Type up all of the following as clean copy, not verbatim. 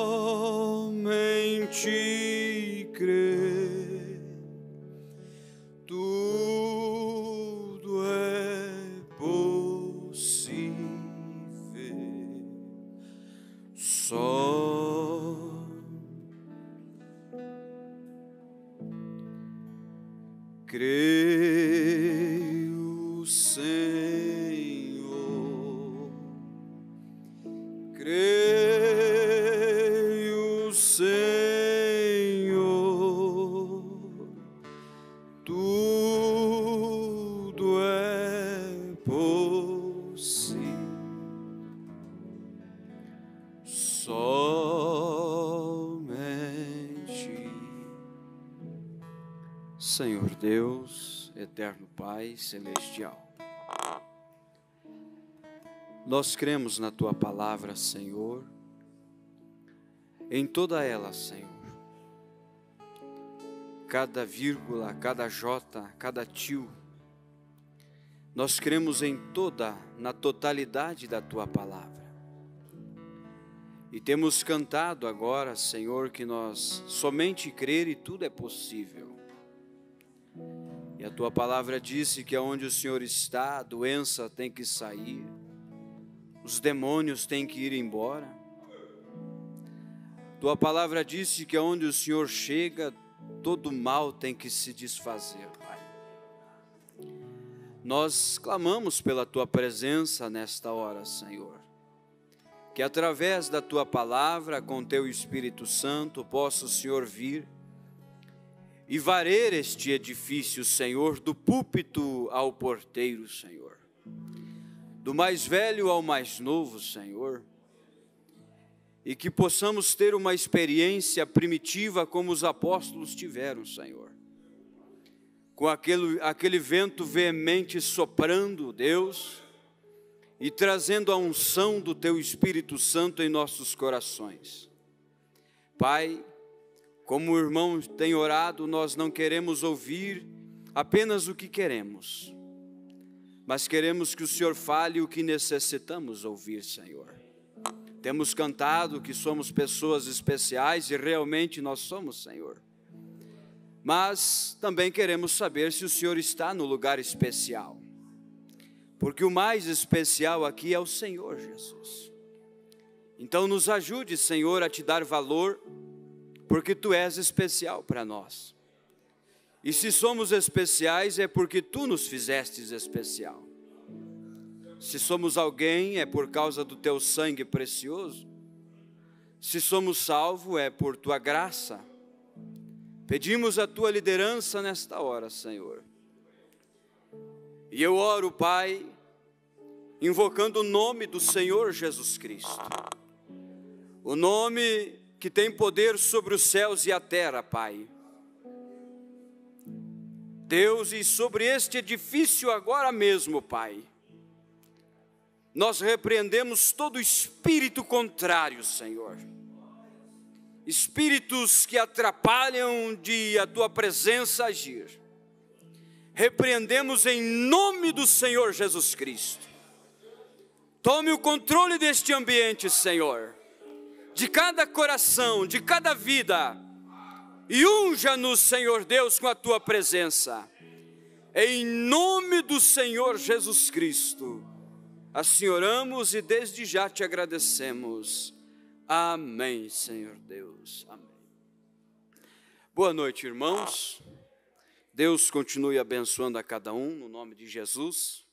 somente crer, tudo é possível. Só creio, Senhor, creio, Senhor, tudo é possível. Somente Senhor Deus, eterno Pai celestial, nós cremos na Tua palavra, Senhor, em toda ela, Senhor, cada vírgula, cada jota, cada tio, nós cremos na totalidade da Tua palavra. E temos cantado agora, Senhor, que nós somente crer e tudo é possível. E a Tua palavra disse que aonde o Senhor está, a doença tem que sair, os demônios têm que ir embora. Tua palavra disse que aonde o Senhor chega, todo mal tem que se desfazer, Pai. Nós clamamos pela Tua presença nesta hora, Senhor. Que através da Tua palavra, com Teu Espírito Santo, possa o Senhor vir e varer este edifício, Senhor, do púlpito ao porteiro, Senhor. Do mais velho ao mais novo, Senhor. E que possamos ter uma experiência primitiva como os apóstolos tiveram, Senhor. Com aquele vento veemente soprando, Deus, e trazendo a unção do Teu Espírito Santo em nossos corações. Pai, como o irmão tem orado, nós não queremos ouvir apenas o que queremos, mas queremos que o Senhor fale o que necessitamos ouvir, Senhor. Temos cantado que somos pessoas especiais e realmente nós somos, Senhor. Mas também queremos saber se o Senhor está no lugar especial. Porque o mais especial aqui é o Senhor Jesus. Então nos ajude, Senhor, a Te dar valor, porque Tu és especial para nós. E se somos especiais é porque Tu nos fizestes especial. Se somos alguém é por causa do Teu sangue precioso. Se somos salvos é por Tua graça. Pedimos a Tua liderança nesta hora, Senhor. E eu oro, Pai, invocando o nome do Senhor Jesus Cristo. O nome que tem poder sobre os céus e a terra, Pai. Deus, e sobre este edifício agora mesmo, Pai, nós repreendemos todo espírito contrário, Senhor. Espíritos que atrapalham de a Tua presença agir. Repreendemos em nome do Senhor Jesus Cristo. Tome o controle deste ambiente, Senhor, de cada coração, de cada vida, e unja-nos, Senhor Deus, com a Tua presença. Em nome do Senhor Jesus Cristo, assim oramos e desde já Te agradecemos. Amém, Senhor Deus. Amém. Boa noite, irmãos. Deus continue abençoando a cada um, no nome de Jesus.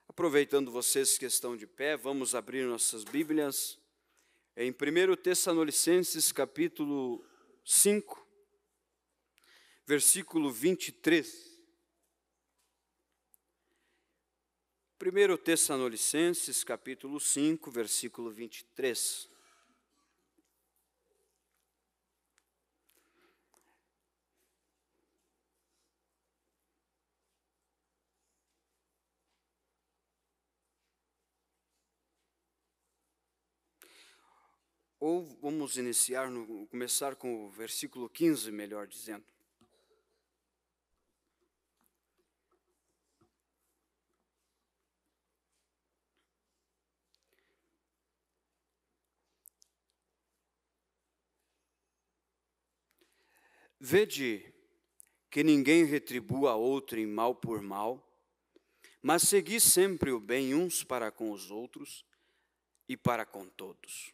Aproveitando vocês que estão de pé, vamos abrir nossas Bíblias em 1 Tessalonicenses capítulo 5, versículo 23. 1 Tessalonicenses capítulo 5, versículo 23. Ou vamos começar com o versículo 15, melhor dizendo. Vede que ninguém retribua a outro em mal por mal, mas segui sempre o bem uns para com os outros e para com todos.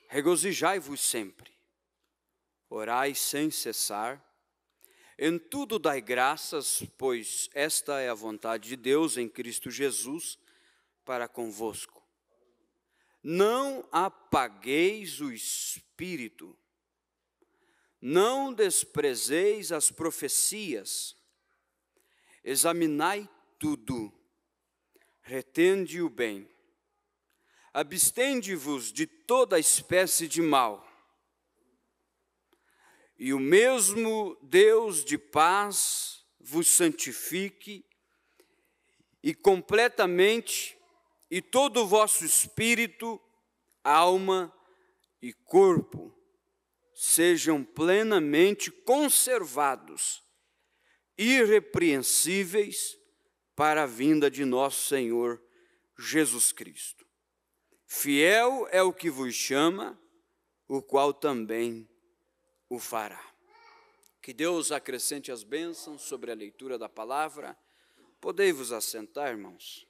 Regozijai-vos sempre, orai sem cessar, em tudo dai graças, pois esta é a vontade de Deus em Cristo Jesus para convosco. Não apagueis o espírito, não desprezeis as profecias, examinai tudo, retende o bem, abstende-vos de toda espécie de mal, e o mesmo Deus de paz vos santifique e completamente, e todo o vosso espírito, alma e corpo sejam plenamente conservados, irrepreensíveis para a vinda de nosso Senhor Jesus Cristo. Fiel é o que vos chama, o qual também o fará. Que Deus acrescente as bênçãos sobre a leitura da palavra. Podei-vos assentar, irmãos.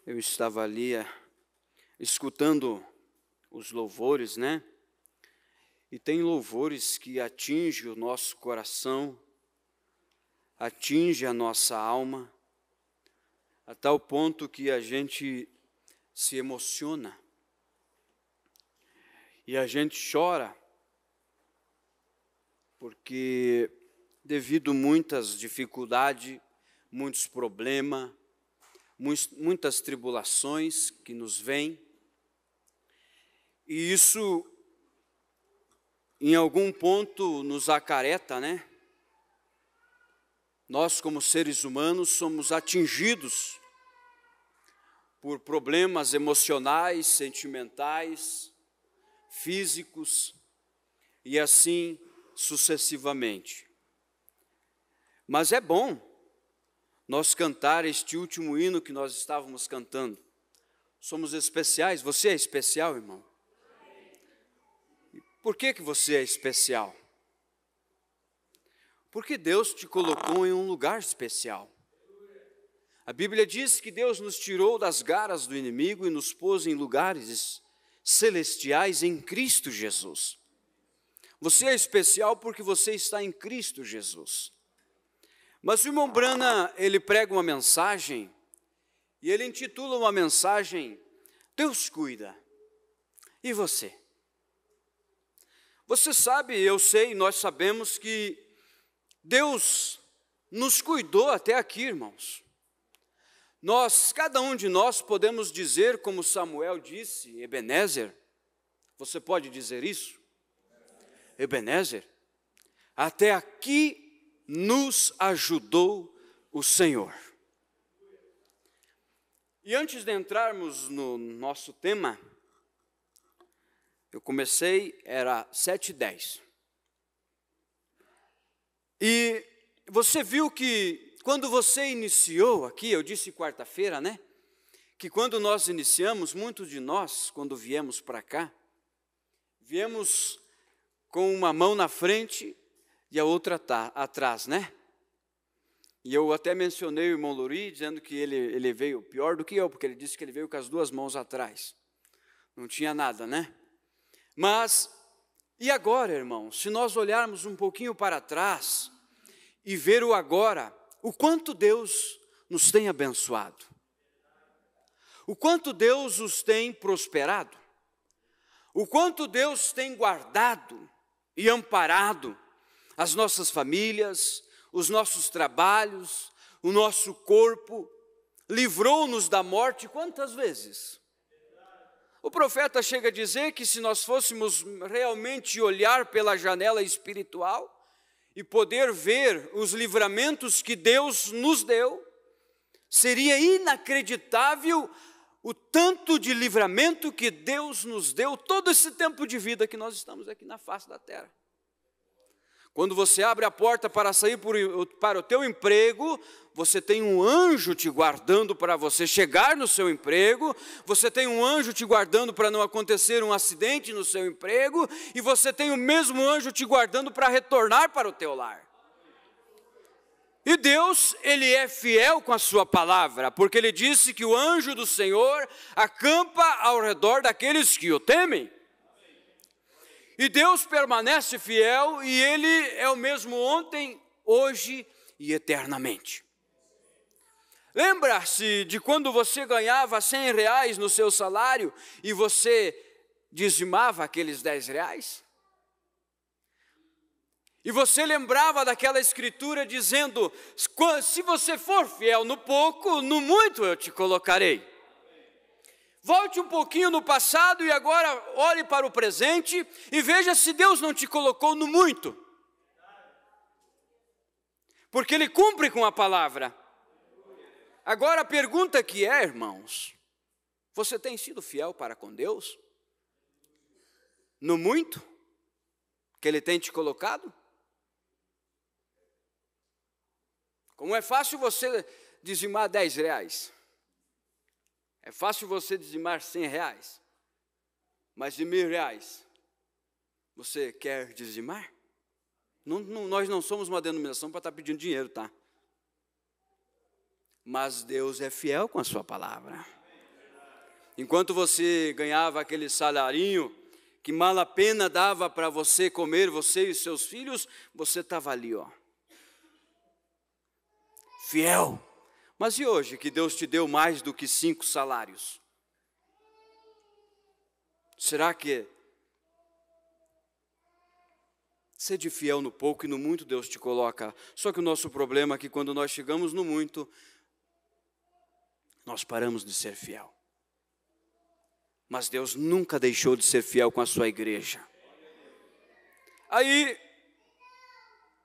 Eu estava ali escutando os louvores, né? E tem louvores que atingem o nosso coração, atinge a nossa alma, a tal ponto que a gente se emociona e a gente chora, porque devido a muitas dificuldades, muitos problemas, muitas tribulações que nos vêm, e isso em algum ponto nos acarreta, né? Nós, como seres humanos, somos atingidos por problemas emocionais, sentimentais, físicos e assim sucessivamente. Mas é bom nós cantar este último hino que nós estávamos cantando. Somos especiais. Você é especial, irmão? Por que você é especial? Porque Deus te colocou em um lugar especial. A Bíblia diz que Deus nos tirou das garras do inimigo e nos pôs em lugares celestiais em Cristo Jesus. Você é especial porque você está em Cristo Jesus. Mas o irmão Brana, ele prega uma mensagem, e ele intitula uma mensagem, Deus cuida. E você? Você sabe, eu sei, nós sabemos que Deus nos cuidou até aqui, irmãos. Cada um de nós podemos dizer, como Samuel disse, Ebenezer. Você pode dizer isso? Ebenezer, até aqui nos ajudou o Senhor. E antes de entrarmos no nosso tema, eu comecei, era 7h10. E você viu que quando você iniciou aqui, eu disse quarta-feira, né? Que quando nós iniciamos, muitos de nós, quando viemos para cá, viemos com uma mão na frente e a outra atrás, né? E eu até mencionei o irmão Luri, dizendo que ele veio pior do que eu, porque ele disse que ele veio com as duas mãos atrás. Não tinha nada, né? Mas, e agora, irmão, se nós olharmos um pouquinho para trás e ver o agora, o quanto Deus nos tem abençoado, o quanto Deus os tem prosperado, o quanto Deus tem guardado e amparado as nossas famílias, os nossos trabalhos, o nosso corpo, livrou-nos da morte quantas vezes? O profeta chega a dizer que se nós fôssemos realmente olhar pela janela espiritual e poder ver os livramentos que Deus nos deu, seria inacreditável o tanto de livramento que Deus nos deu todo esse tempo de vida que nós estamos aqui na face da terra. Quando você abre a porta para sair para o teu emprego, você tem um anjo te guardando para você chegar no seu emprego, você tem um anjo te guardando para não acontecer um acidente no seu emprego, e você tem o mesmo anjo te guardando para retornar para o teu lar. E Deus, Ele é fiel com a sua palavra, porque Ele disse que o anjo do Senhor acampa ao redor daqueles que o temem. E Deus permanece fiel, e Ele é o mesmo ontem, hoje e eternamente. Lembra-se de quando você ganhava R$100 no seu salário e você dizimava aqueles R$10? E você lembrava daquela escritura dizendo: se você for fiel no pouco, no muito eu te colocarei. Volte um pouquinho no passado e agora olhe para o presente e veja se Deus não te colocou no muito. Porque Ele cumpre com a palavra. Agora a pergunta que é, irmãos, você tem sido fiel para com Deus? No muito que Ele tem te colocado? Como é fácil você dizimar R$10. É fácil você dizimar R$100. Mas de R$1.000, você quer dizimar? Nós não somos uma denominação para estar pedindo dinheiro, tá? Mas Deus é fiel com a sua palavra. Enquanto você ganhava aquele salarinho que mal a pena dava para você comer, você e seus filhos, você estava ali, ó, fiel. Mas e hoje que Deus te deu mais do que 5 salários? Será que sede fiel no pouco e no muito Deus te coloca? Só que o nosso problema é que quando nós chegamos no muito, nós paramos de ser fiel. Mas Deus nunca deixou de ser fiel com a sua igreja. Aí,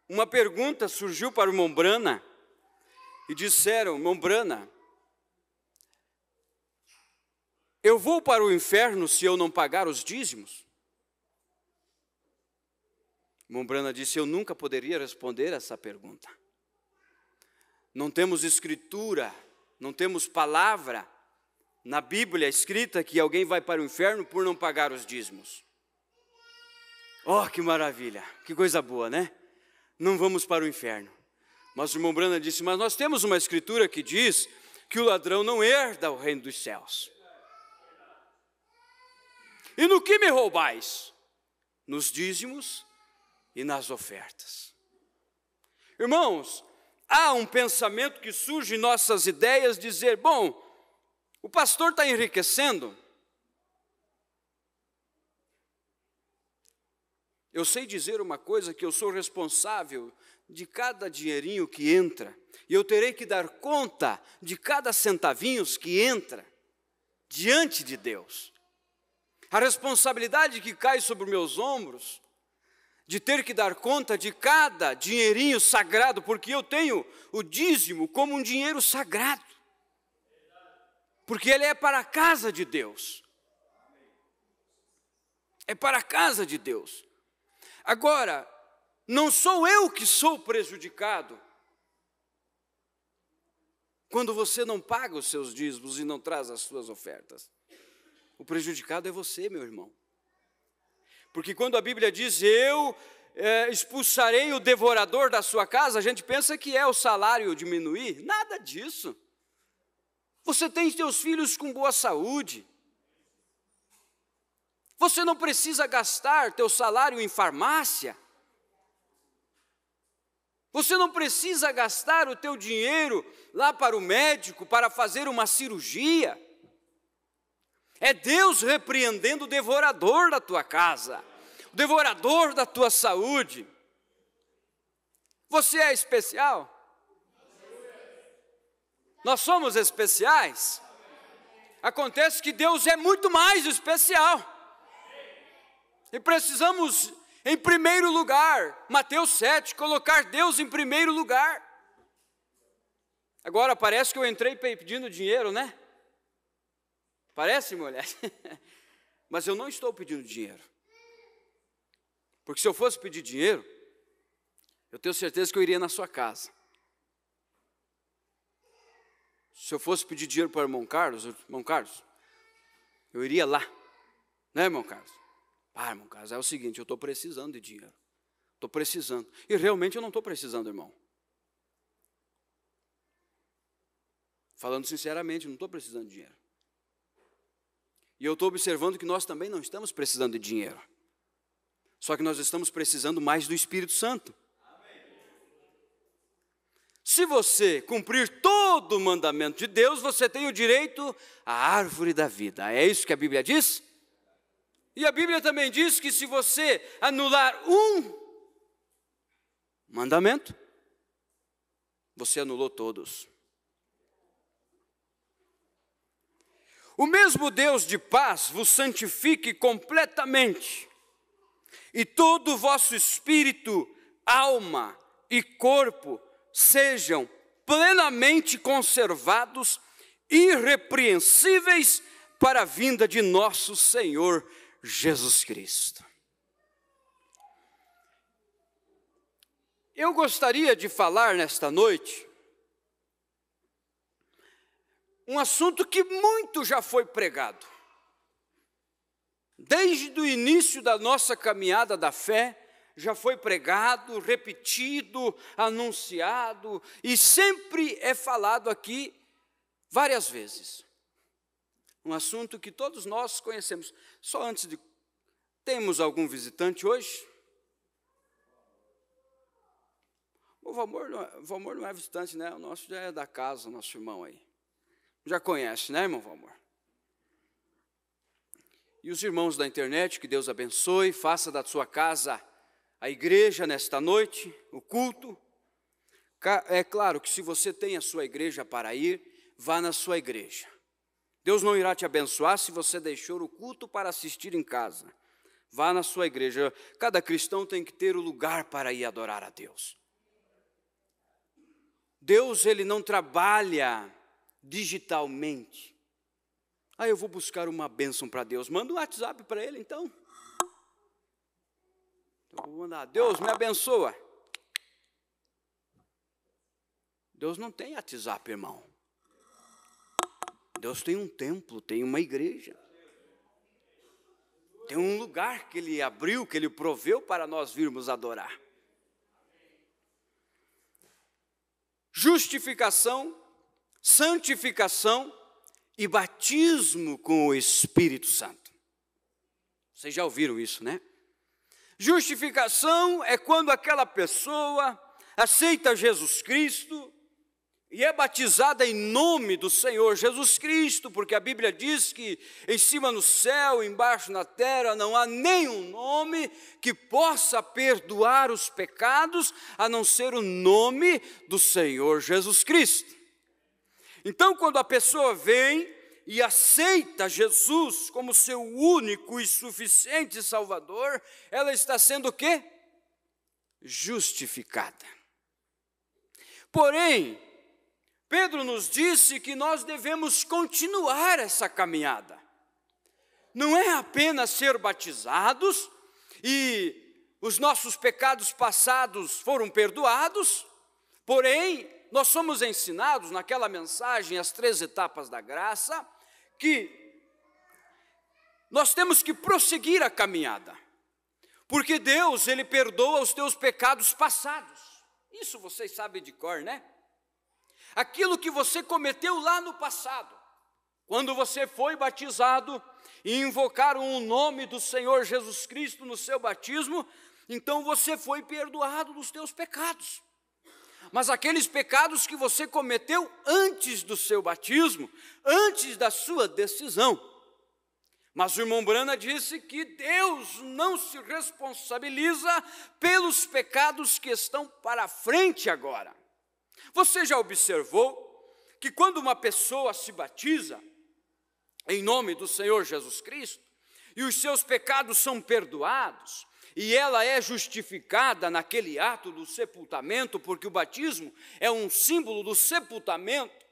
uma pergunta surgiu para o Mombrana, e disseram: Mombrana, eu vou para o inferno se eu não pagar os dízimos? Mombrana disse: eu nunca poderia responder essa pergunta. Não temos escritura, não temos palavra na Bíblia escrita que alguém vai para o inferno por não pagar os dízimos. Oh, que maravilha, que coisa boa, né? Não vamos para o inferno. Mas o irmão Brana disse: mas nós temos uma escritura que diz que o ladrão não herda o reino dos céus. E no que me roubais? Nos dízimos e nas ofertas. Irmãos, há um pensamento que surge em nossas ideias, dizer: bom, o pastor está enriquecendo. Eu sei dizer uma coisa, que eu sou responsável de cada dinheirinho que entra, e eu terei que dar conta de cada centavinho que entra diante de Deus. A responsabilidade que cai sobre meus ombros, de ter que dar conta de cada dinheirinho sagrado, porque eu tenho o dízimo como um dinheiro sagrado, porque ele é para a casa de Deus. É para a casa de Deus. Agora, não sou eu que sou prejudicado quando você não paga os seus dízimos e não traz as suas ofertas. O prejudicado é você, meu irmão. Porque quando a Bíblia diz: eu expulsarei o devorador da sua casa, a gente pensa que é o salário diminuir. Nada disso. Você tem seus filhos com boa saúde. Você não precisa gastar teu salário em farmácia. Você não precisa gastar o teu dinheiro lá para o médico para fazer uma cirurgia. É Deus repreendendo o devorador da tua casa, o devorador da tua saúde. Você é especial? Nós somos especiais? Acontece que Deus é muito mais especial. E precisamos, em primeiro lugar, Mateus 7, colocar Deus em primeiro lugar. Agora parece que eu entrei pedindo dinheiro, né? Parece, mulher? Mas eu não estou pedindo dinheiro. Porque se eu fosse pedir dinheiro, eu tenho certeza que eu iria na sua casa. Se eu fosse pedir dinheiro para o irmão Carlos, eu iria lá. Né, irmão Carlos? Irmão Carlos, é o seguinte, eu estou precisando de dinheiro. Estou precisando. E realmente eu não estou precisando, irmão. Falando sinceramente, não estou precisando de dinheiro. E eu estou observando que nós também não estamos precisando de dinheiro. Só que nós estamos precisando mais do Espírito Santo. Se você cumprir todo o mandamento de Deus, você tem o direito à árvore da vida. É isso que a Bíblia diz? E a Bíblia também diz que se você anular um mandamento, você anulou todos. O mesmo Deus de paz vos santifique completamente, e todo o vosso espírito, alma e corpo sejam plenamente conservados, irrepreensíveis para a vinda de nosso Senhor Jesus Cristo. Eu gostaria de falar nesta noite um assunto que muito já foi pregado. Desde o início da nossa caminhada da fé, já foi pregado, repetido, anunciado, e sempre é falado aqui várias vezes. Um assunto que todos nós conhecemos. Só antes de... Temos algum visitante hoje? O Valmor não é visitante, né? O nosso já é da casa, o nosso irmão aí. Já conhece, né, irmão Valmor? E os irmãos da internet, que Deus abençoe, faça da sua casa a igreja nesta noite, o culto. É claro que se você tem a sua igreja para ir, vá na sua igreja. Deus não irá te abençoar se você deixou o culto para assistir em casa. Vá na sua igreja. Cada cristão tem que ter o lugar para ir adorar a Deus. Deus, Ele não trabalha digitalmente. Eu vou buscar uma bênção para Deus. Manda um WhatsApp para Ele, então. Eu vou mandar, Deus me abençoa. Deus não tem WhatsApp, irmão. Deus tem um templo, tem uma igreja. Tem um lugar que Ele abriu, que Ele proveu para nós virmos adorar. Justificação, santificação e batismo com o Espírito Santo. Vocês já ouviram isso, né? Justificação é quando aquela pessoa aceita Jesus Cristo e é batizada em nome do Senhor Jesus Cristo, porque a Bíblia diz que em cima no céu, embaixo na terra, não há nenhum nome que possa perdoar os pecados, a não ser o nome do Senhor Jesus Cristo. Então, quando a pessoa vem e aceita Jesus como seu único e suficiente Salvador, ela está sendo o quê? Justificada. Porém, Pedro nos disse que nós devemos continuar essa caminhada. Não é apenas ser batizados e os nossos pecados passados foram perdoados, porém, nós somos ensinados naquela mensagem, as 3 etapas da graça, que nós temos que prosseguir a caminhada, porque Deus, Ele perdoa os teus pecados passados. Isso vocês sabem de cor, né? Aquilo que você cometeu lá no passado, quando você foi batizado e invocaram o nome do Senhor Jesus Cristo no seu batismo, então você foi perdoado dos teus pecados. Mas aqueles pecados que você cometeu antes do seu batismo, antes da sua decisão. Mas o irmão Brana disse que Deus não se responsabiliza pelos pecados que estão para frente agora. Você já observou que quando uma pessoa se batiza em nome do Senhor Jesus Cristo, e os seus pecados são perdoados, e ela é justificada naquele ato do sepultamento, porque o batismo é um símbolo do sepultamento,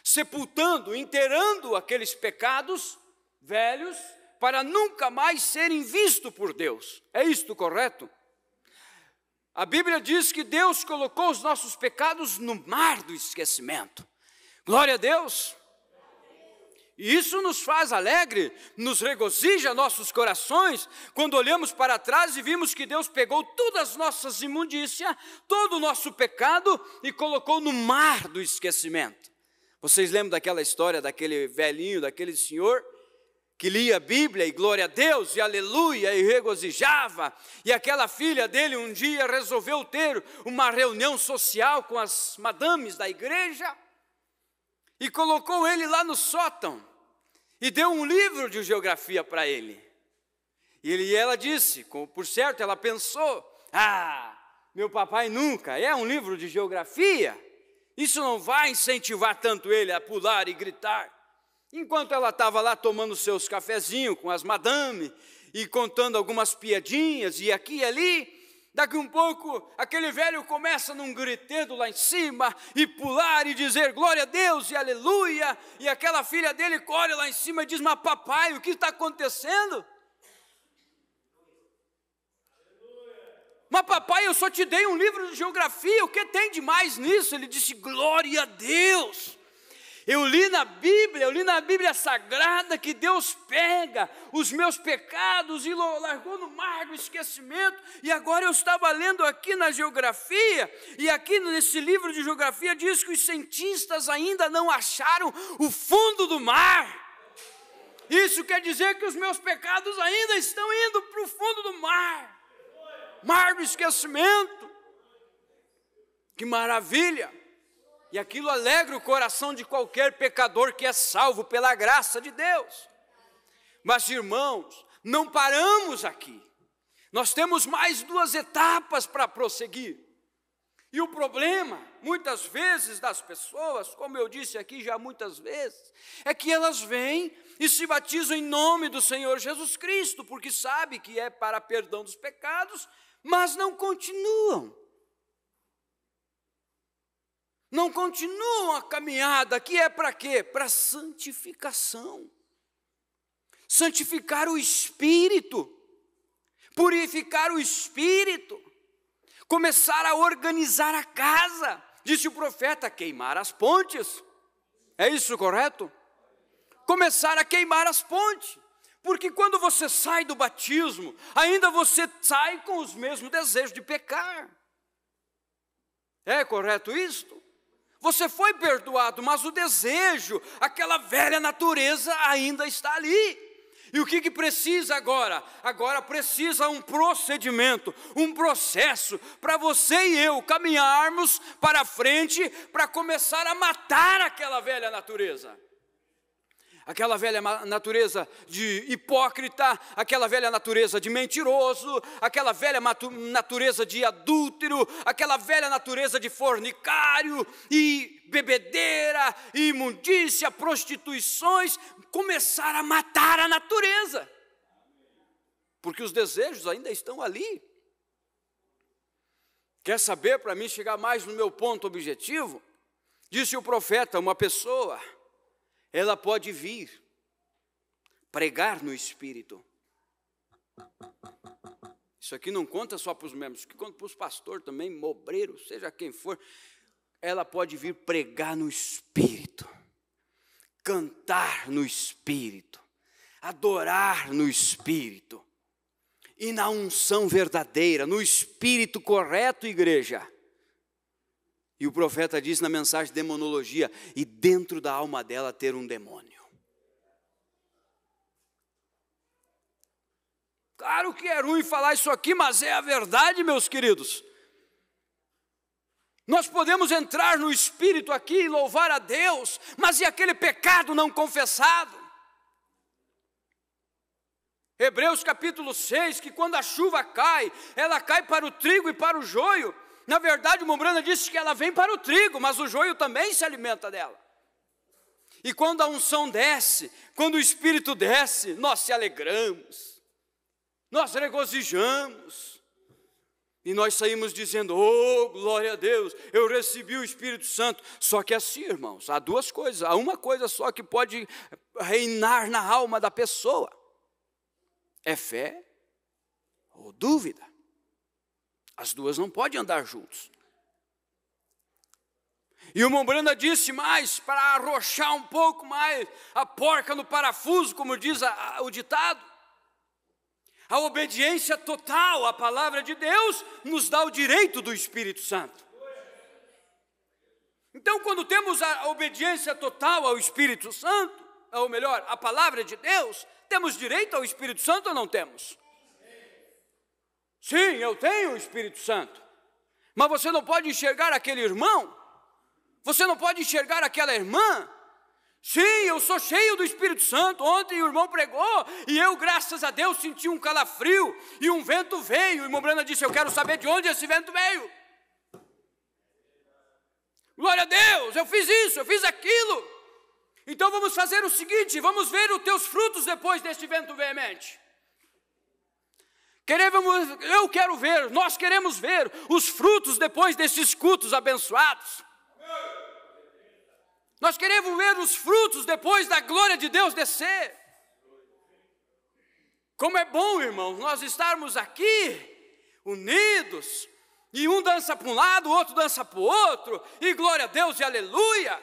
sepultando, enterrando aqueles pecados velhos, para nunca mais serem vistos por Deus. É isto correto? A Bíblia diz que Deus colocou os nossos pecados no mar do esquecimento. Glória a Deus! E isso nos faz alegre, nos regozija nossos corações, quando olhamos para trás e vimos que Deus pegou todas as nossas imundícias, todo o nosso pecado e colocou no mar do esquecimento. Vocês lembram daquela história daquele velhinho, daquele senhor, que lia a Bíblia e glória a Deus e aleluia e regozijava, e aquela filha dele um dia resolveu ter uma reunião social com as madames da igreja, e colocou ele lá no sótão, e deu um livro de geografia para ele. E ela disse, por certo ela pensou, meu papai nunca, é um livro de geografia, isso não vai incentivar tanto ele a pular e gritar. Enquanto ela estava lá tomando seus cafezinhos com as madame, e contando algumas piadinhas, e aqui e ali, daqui um pouco, aquele velho começa num gritedo lá em cima, e pular e dizer glória a Deus e aleluia, e aquela filha dele corre lá em cima e diz, mas papai, o que está acontecendo? Mas papai, eu só te dei um livro de geografia, o que tem de mais nisso? Ele disse, glória a Deus. Eu li na Bíblia Sagrada que Deus pega os meus pecados e largou no mar do esquecimento, e agora eu estava lendo aqui na geografia, e aqui nesse livro de geografia diz que os cientistas ainda não acharam o fundo do mar. Isso quer dizer que os meus pecados ainda estão indo para o fundo do mar, mar do esquecimento. Que maravilha! E aquilo alegra o coração de qualquer pecador que é salvo pela graça de Deus. Mas, irmãos, não paramos aqui. Nós temos mais 2 etapas para prosseguir. E o problema, muitas vezes, das pessoas, como eu disse aqui já muitas vezes, é que elas vêm e se batizam em nome do Senhor Jesus Cristo, porque sabe que é para perdão dos pecados, mas não continuam. Não continuam a caminhada, que é para quê? Para santificação. Santificar o espírito, purificar o espírito, começar a organizar a casa. Disse o profeta, queimar as pontes. É isso correto? Começar a queimar as pontes. Porque quando você sai do batismo, ainda você sai com os mesmos desejos de pecar. É correto isto? Você foi perdoado, mas o desejo, aquela velha natureza ainda está ali. E o que precisa agora? Agora precisa um procedimento, um processo, para você e eu caminharmos para frente, para começar a matar aquela velha natureza. Aquela velha natureza de hipócrita, aquela velha natureza de mentiroso, aquela velha natureza de adúltero, aquela velha natureza de fornicário, e bebedeira, e imundícia, prostituições, começar a matar a natureza, porque os desejos ainda estão ali. Quer saber, para mim chegar mais no meu ponto objetivo? Disse o profeta, uma pessoa, ela pode vir pregar no Espírito. Isso aqui não conta só para os membros, que conta para os pastores também, obreiros, seja quem for. Ela pode vir pregar no Espírito, cantar no Espírito, adorar no Espírito, e na unção verdadeira, no Espírito correto, igreja. E o profeta diz na mensagem de demonologia, e dentro da alma dela ter um demônio. Claro que é ruim falar isso aqui, mas é a verdade, meus queridos. Nós podemos entrar no Espírito aqui e louvar a Deus, mas e aquele pecado não confessado? Hebreus capítulo 6, que quando a chuva cai, ela cai para o trigo e para o joio. Na verdade, o Mombrana disse que ela vem para o trigo, mas o joio também se alimenta dela. E quando a unção desce, quando o Espírito desce, nós se alegramos, nós regozijamos, e nós saímos dizendo, oh, glória a Deus, eu recebi o Espírito Santo. Só que assim, irmãos, há 2 coisas, há uma coisa só que pode reinar na alma da pessoa, é fé ou dúvida. As duas não podem andar juntos. E o Mombrana disse mais, para arrochar um pouco mais a porca no parafuso, como diz o ditado. A obediência total à palavra de Deus nos dá o direito do Espírito Santo. Então, quando temos a obediência total ao Espírito Santo, ou melhor, à palavra de Deus, temos direito ao Espírito Santo ou não temos? Sim, eu tenho o Espírito Santo. Mas você não pode enxergar aquele irmão? Você não pode enxergar aquela irmã? Sim, eu sou cheio do Espírito Santo. Ontem o irmão pregou e eu, graças a Deus, senti um calafrio e um vento veio. E Mombrana disse, eu quero saber de onde esse vento veio. Glória a Deus, eu fiz isso, eu fiz aquilo. Então vamos fazer o seguinte, vamos ver os teus frutos depois deste vento veemente. Eu quero ver, nós queremos ver os frutos depois desses cultos abençoados. Nós queremos ver os frutos depois da glória de Deus descer. Como é bom, irmãos, nós estarmos aqui, unidos, e um dança para um lado, o outro dança para o outro, e glória a Deus e aleluia.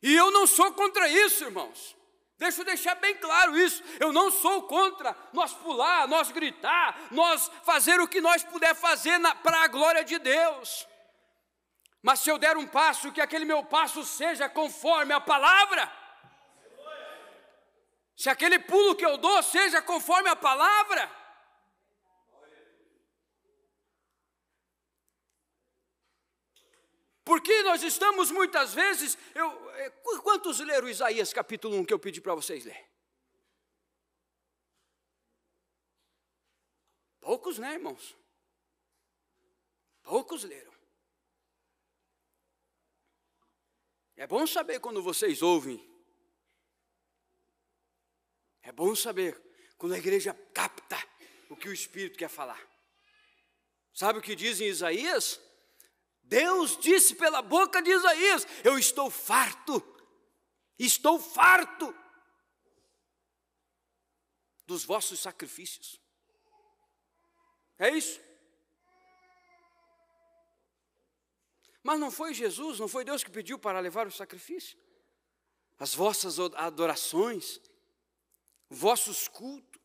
E eu não sou contra isso, irmãos. Deixa eu deixar bem claro isso. Eu não sou contra nós pular, nós gritar, nós fazer o que nós puder fazer para a glória de Deus. Mas se eu der um passo, que aquele meu passo seja conforme a palavra. Se aquele pulo que eu dou seja conforme a palavra. Porque nós estamos muitas vezes... quantos leram Isaías capítulo 1 que eu pedi para vocês ler? Poucos, né, irmãos? Poucos leram. É bom saber quando vocês ouvem. É bom saber quando a igreja capta o que o Espírito quer falar. Sabe o que diz em Isaías? Deus disse pela boca de Isaías, eu estou farto dos vossos sacrifícios. É isso. Mas não foi Jesus, não foi Deus que pediu para levar o sacrifício? As vossas adorações, vossos cultos.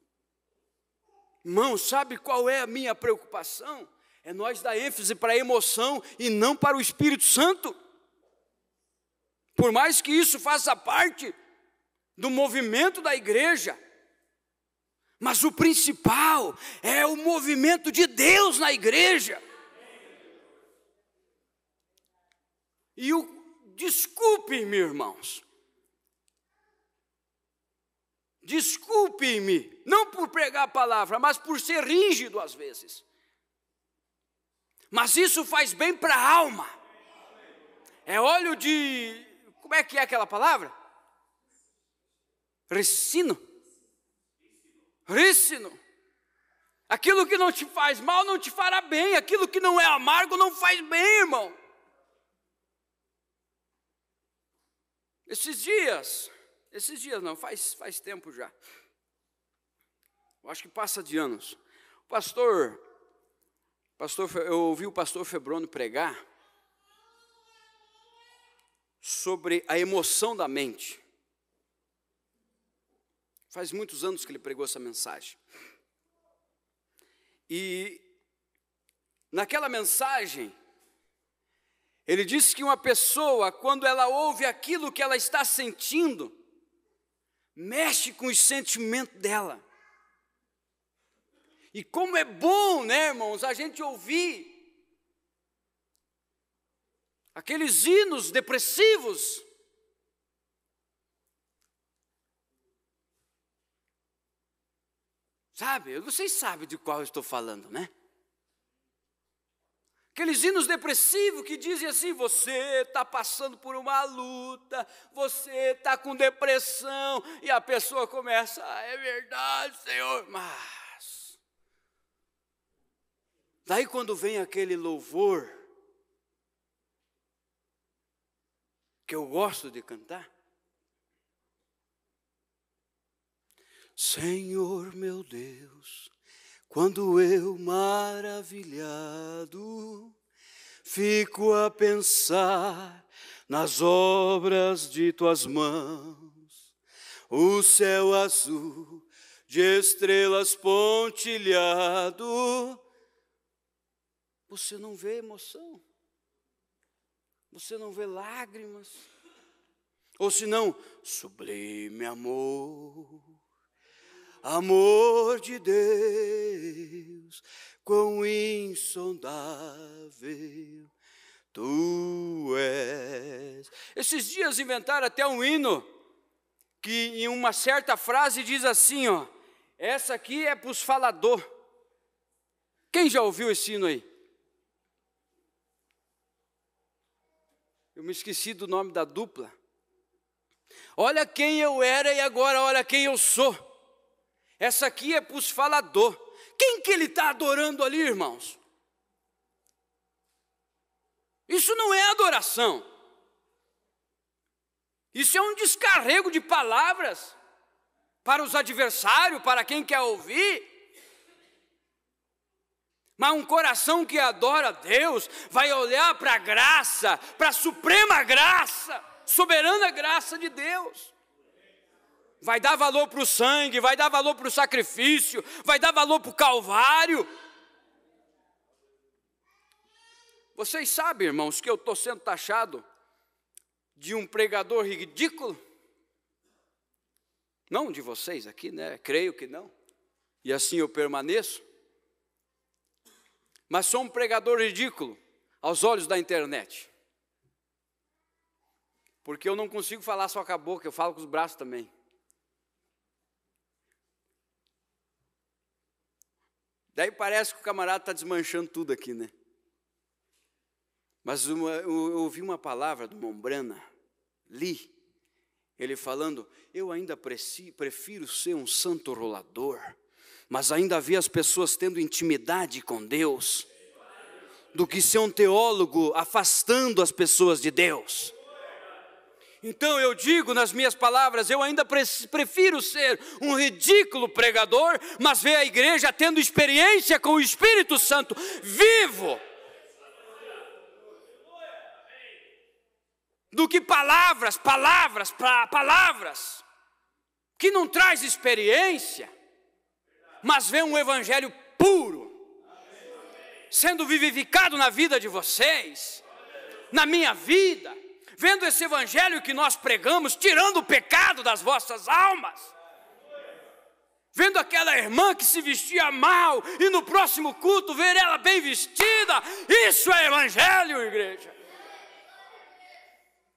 Irmão, sabe qual é a minha preocupação? É nós dar ênfase para a emoção e não para o Espírito Santo. Por mais que isso faça parte do movimento da igreja, mas o principal é o movimento de Deus na igreja. E desculpem-me, irmãos. Desculpem-me, não por pregar a palavra, mas por ser rígido às vezes. Mas isso faz bem para a alma. É óleo de... Como é que é aquela palavra? Ricino. Aquilo que não te faz mal não te fará bem. Aquilo que não é amargo não faz bem, irmão. Esses dias não, faz tempo já. Eu acho que passa de anos. Eu ouvi o pastor Febrônio pregar sobre a emoção da mente. Faz muitos anos que ele pregou essa mensagem. E naquela mensagem, ele disse que uma pessoa, quando ela ouve aquilo que ela está sentindo, mexe com os sentimentos dela. E como é bom, né, irmãos, a gente ouvir aqueles hinos depressivos. Sabe, vocês sabem de qual eu estou falando, né? Aqueles hinos depressivos que dizem assim, você está passando por uma luta, você está com depressão, e a pessoa começa, é verdade, Senhor, mas... Daí quando vem aquele louvor, que eu gosto de cantar, Senhor meu Deus, Quando eu, maravilhado, fico a pensar nas obras de tuas mãos, o céu azul de estrelas pontilhado, você não vê emoção? Você não vê lágrimas? Ou se não, sublime amor, amor de Deus, quão insondável tu és. Esses dias inventaram até um hino, que em uma certa frase diz assim, ó, essa aqui é para os falador. Quem já ouviu esse hino aí? Eu me esqueci do nome da dupla. Olha quem eu era e agora olha quem eu sou. Essa aqui é para os falador. Quem que ele está adorando ali, irmãos? Isso não é adoração. Isso é um descarrego de palavras para os adversários, para quem quer ouvir. Mas um coração que adora a Deus vai olhar para a graça, para a suprema graça, soberana graça de Deus. Vai dar valor para o sangue, vai dar valor para o sacrifício, vai dar valor para o Calvário. Vocês sabem, irmãos, que eu estou sendo taxado de um pregador ridículo? Não de vocês aqui, né? Creio que não. E assim eu permaneço. Mas sou um pregador ridículo aos olhos da internet. Porque eu não consigo falar só com a boca, eu falo com os braços também. Daí parece que o camarada está desmanchando tudo aqui, né? Mas eu ouvi uma palavra do Mombrana, li, ele falando, eu ainda prefiro ser um santo rolador, mas ainda ver as pessoas tendo intimidade com Deus, do que ser um teólogo afastando as pessoas de Deus. Então eu digo nas minhas palavras, eu ainda prefiro ser um ridículo pregador, mas ver a igreja tendo experiência com o Espírito Santo vivo, do que palavras, que não traz experiência, mas vê um evangelho puro, sendo vivificado na vida de vocês, na minha vida, vendo esse evangelho que nós pregamos, tirando o pecado das vossas almas, vendo aquela irmã que se vestia mal, e no próximo culto ver ela bem vestida, isso é evangelho, igreja.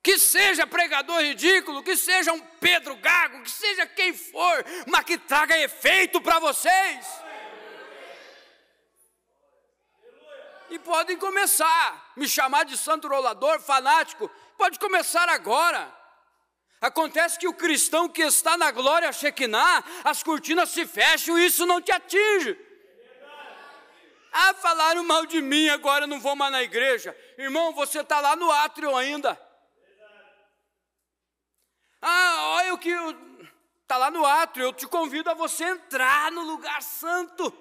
Que seja pregador ridículo, que seja um Pedro Gago, que seja quem for, mas que traga efeito para vocês. E podem começar, me chamar de santo rolador, fanático, pode começar agora. Acontece que o cristão que está na glória Shekinah, as cortinas se fecham e isso não te atinge. Ah, falaram mal de mim, agora eu não vou mais na igreja. Irmão, você está lá no átrio ainda. Ah, olha o que está lá no átrio, eu te convido a você entrar no lugar santo.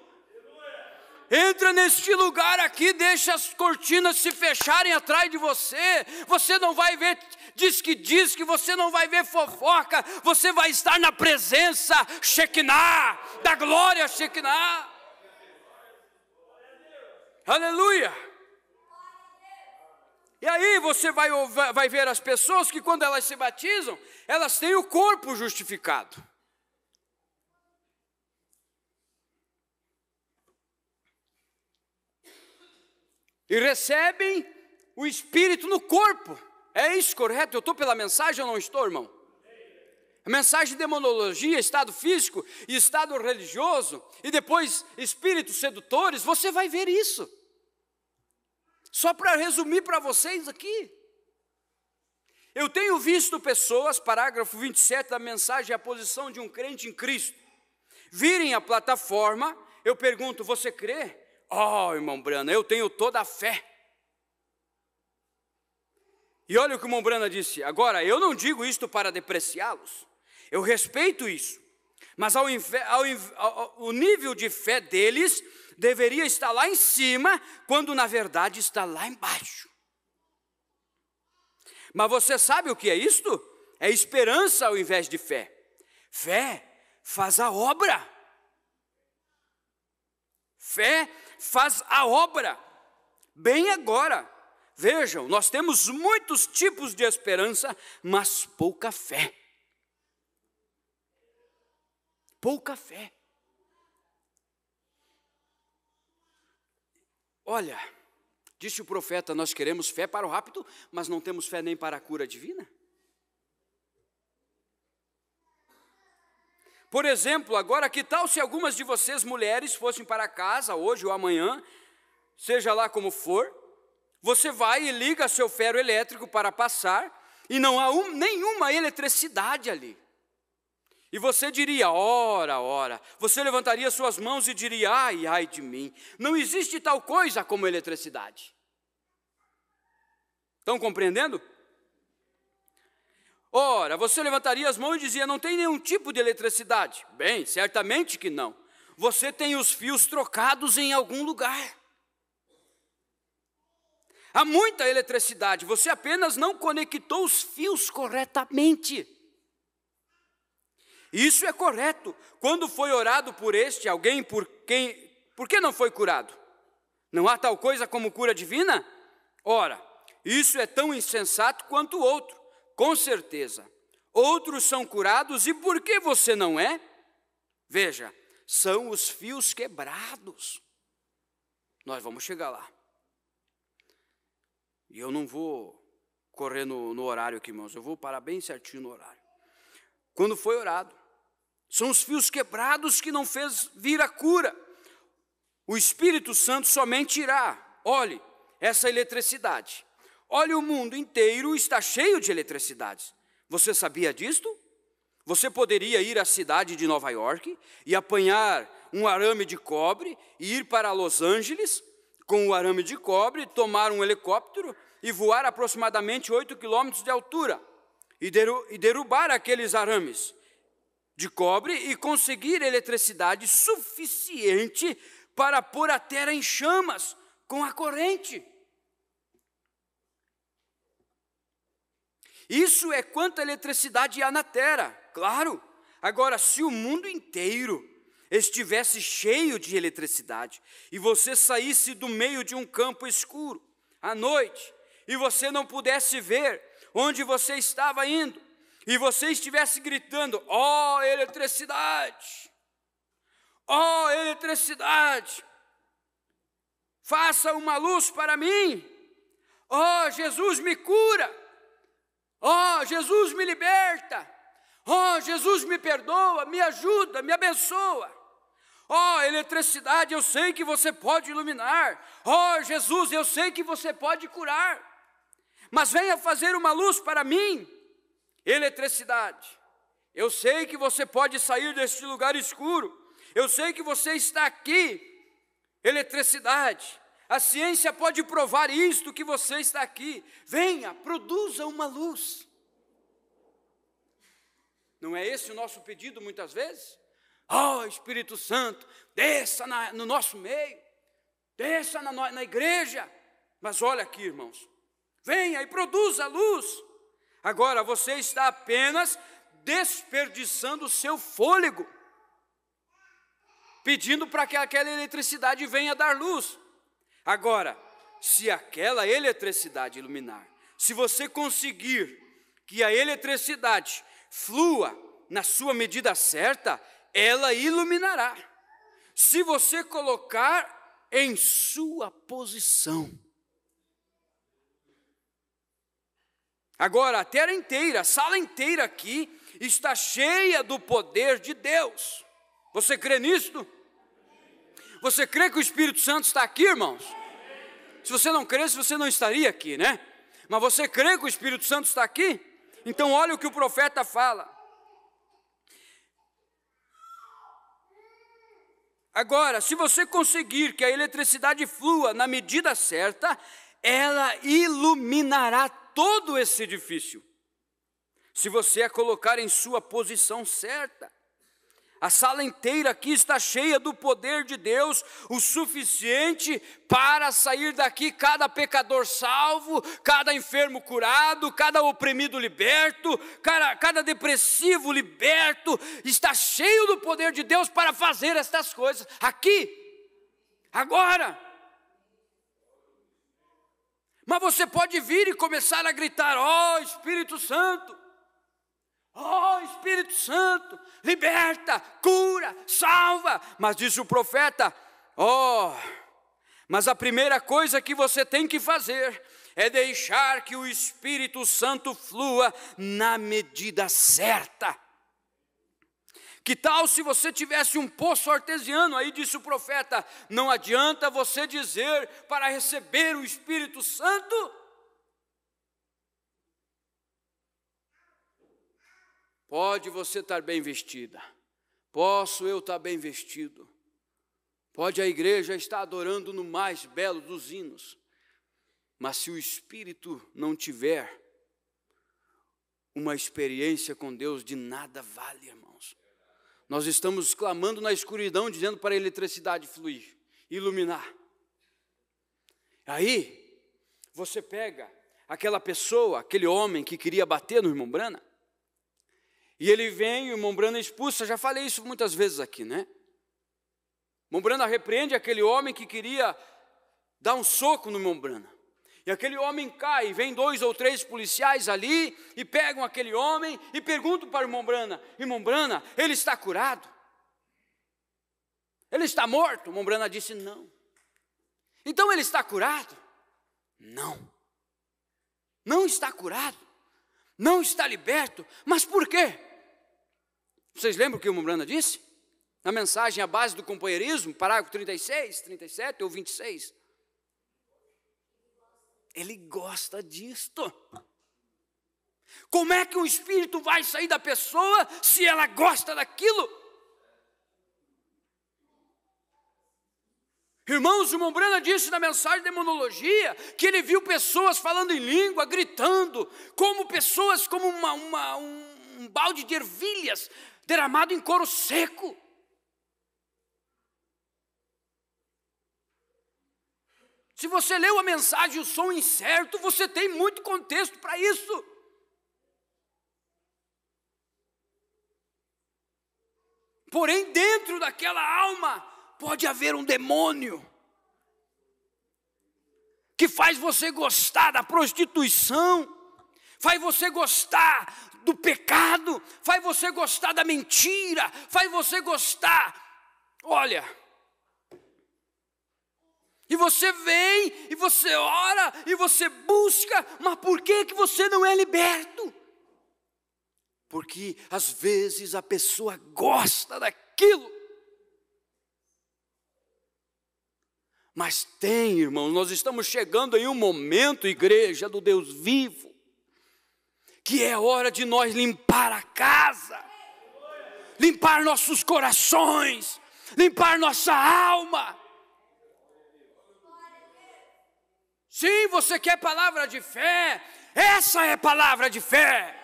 Entra neste lugar aqui, deixa as cortinas se fecharem atrás de você. Você não vai ver diz que você não vai ver fofoca. Você vai estar na presença Shekinah, da glória Shekinah. Aleluia. E aí você vai ver as pessoas que quando elas se batizam, elas têm o corpo justificado. E recebem o Espírito no corpo. É isso, correto? Eu estou pela mensagem ou não estou, irmão? A mensagem de demonologia, estado físico e estado religioso, e depois espíritos sedutores, você vai ver isso. Só para resumir para vocês aqui. Eu tenho visto pessoas, parágrafo 27 da mensagem, a posição de um crente em Cristo, virem a plataforma, eu pergunto, você crê? Oh, irmão Brana, eu tenho toda a fé. E olha o que o irmão Brana disse, agora, eu não digo isto para depreciá-los, eu respeito isso, Mas o nível de fé deles deveria estar lá em cima, quando na verdade está lá embaixo. Mas você sabe o que é isto? É esperança ao invés de fé. Fé faz a obra. Fé faz a obra. Bem agora, vejam, nós temos muitos tipos de esperança, mas pouca fé. Pouca fé. Olha, disse o profeta, nós queremos fé para o rápido, mas não temos fé nem para a cura divina. Por exemplo, agora, que tal se algumas de vocês mulheres fossem para casa hoje ou amanhã, seja lá como for, você vai e liga seu ferro elétrico para passar e não há nenhuma eletricidade ali. E você diria, ora, você levantaria suas mãos e diria, ai de mim, não existe tal coisa como eletricidade. Estão compreendendo? Ora, você levantaria as mãos e dizia, não tem nenhum tipo de eletricidade. Bem, certamente que não. Você tem os fios trocados em algum lugar. Há muita eletricidade, você apenas não conectou os fios corretamente. Isso é correto. Quando foi orado por alguém por que não foi curado? Não há tal coisa como cura divina? Ora, isso é tão insensato quanto o outro. Com certeza, outros são curados, e por que você não é? Veja, são os fios quebrados. Nós vamos chegar lá. E eu não vou correr no horário aqui, irmãos, eu vou parar bem certinho no horário. Quando foi orado, são os fios quebrados que não fez vir a cura. O Espírito Santo somente irá. Olhe, essa eletricidade. Olha, o mundo inteiro está cheio de eletricidades. Você sabia disto? Você poderia ir à cidade de Nova York e apanhar um arame de cobre e ir para Los Angeles com o arame de cobre, tomar um helicóptero e voar aproximadamente 8 quilômetros de altura e derrubar aqueles arames de cobre e conseguir eletricidade suficiente para pôr a terra em chamas com a corrente. Isso é quanta eletricidade há na terra, claro. Agora, se o mundo inteiro estivesse cheio de eletricidade e você saísse do meio de um campo escuro à noite e você não pudesse ver onde você estava indo e você estivesse gritando, ó eletricidade, faça uma luz para mim, ó Jesus me cura, ó Jesus me liberta, ó Jesus me perdoa, me ajuda, me abençoa. Ó eletricidade, eu sei que você pode iluminar. Ó Jesus, eu sei que você pode curar. Mas venha fazer uma luz para mim. Eletricidade, eu sei que você pode sair deste lugar escuro. Eu sei que você está aqui. Eletricidade, a ciência pode provar isto, que você está aqui. Venha, produza uma luz. Não é esse o nosso pedido muitas vezes? Ó Espírito Santo, desça no nosso meio, desça na igreja. Mas olha aqui, irmãos, venha e produza luz. Agora você está apenas desperdiçando o seu fôlego, pedindo para que aquela eletricidade venha dar luz. Agora, se aquela eletricidade iluminar, se você conseguir que a eletricidade flua na sua medida certa, ela iluminará. Se você colocar em sua posição. Agora, a terra inteira, a sala inteira aqui, está cheia do poder de Deus. Você crê nisto? Você crê que o Espírito Santo está aqui, irmãos? Se você não crê, você não estaria aqui, né? Mas você crê que o Espírito Santo está aqui? Então olha o que o profeta fala. Agora, se você conseguir que a eletricidade flua na medida certa, ela iluminará todo esse edifício. Se você a colocar em sua posição certa. A sala inteira aqui está cheia do poder de Deus, o suficiente para sair daqui cada pecador salvo, cada enfermo curado, cada oprimido liberto, cada depressivo liberto. Está cheio do poder de Deus para fazer estas coisas, aqui, agora. Mas você pode vir e começar a gritar: ó Espírito Santo! Ó Espírito Santo, liberta, cura, salva. Mas disse o profeta: mas a primeira coisa que você tem que fazer é deixar que o Espírito Santo flua na medida certa. Que tal se você tivesse um poço artesiano? Aí disse o profeta: não adianta você dizer para receber o Espírito Santo: pode você estar bem vestida, posso eu estar bem vestido, pode a igreja estar adorando no mais belo dos hinos, mas se o Espírito não tiver uma experiência com Deus, de nada vale, irmãos. Nós estamos clamando na escuridão, dizendo para a eletricidade fluir, iluminar. Aí, você pega aquela pessoa, aquele homem que queria bater no irmão Brana, e ele vem, o irmão Brana expulsa. Já falei isso muitas vezes aqui, né? O irmão Brana repreende aquele homem que queria dar um soco no irmão Brana. E aquele homem cai, vem 2 ou 3 policiais ali, e pegam aquele homem, e perguntam para o irmão Brana: irmão Brana, ele está curado? Ele está morto? O irmão Brana disse: não. Então ele está curado? Não. Não está curado? Não está liberto? Mas por quê? Vocês lembram o que o irmão Brana disse? Na mensagem à base do companheirismo, parágrafo 36, 37 ou 26. Ele gosta disto. Como é que um espírito vai sair da pessoa se ela gosta daquilo? Irmãos, o irmão Brana disse na mensagem de demonologia que ele viu pessoas falando em língua, gritando, como pessoas, como um balde de ervilhas derramado em couro seco. Se você leu a mensagem, o som incerto, você tem muito contexto para isso. Porém, dentro daquela alma, pode haver um demônio que faz você gostar da prostituição, faz você gostar do pecado, faz você gostar da mentira, faz você gostar, olha. E você vem, e você ora, e você busca, mas por que você não é liberto? Porque às vezes a pessoa gosta daquilo. Mas tem, irmãos, nós estamos chegando em um momento, igreja do Deus vivo, que é hora de nós limpar a casa, limpar nossos corações, limpar nossa alma. Sim, você quer palavra de fé? Essa é palavra de fé.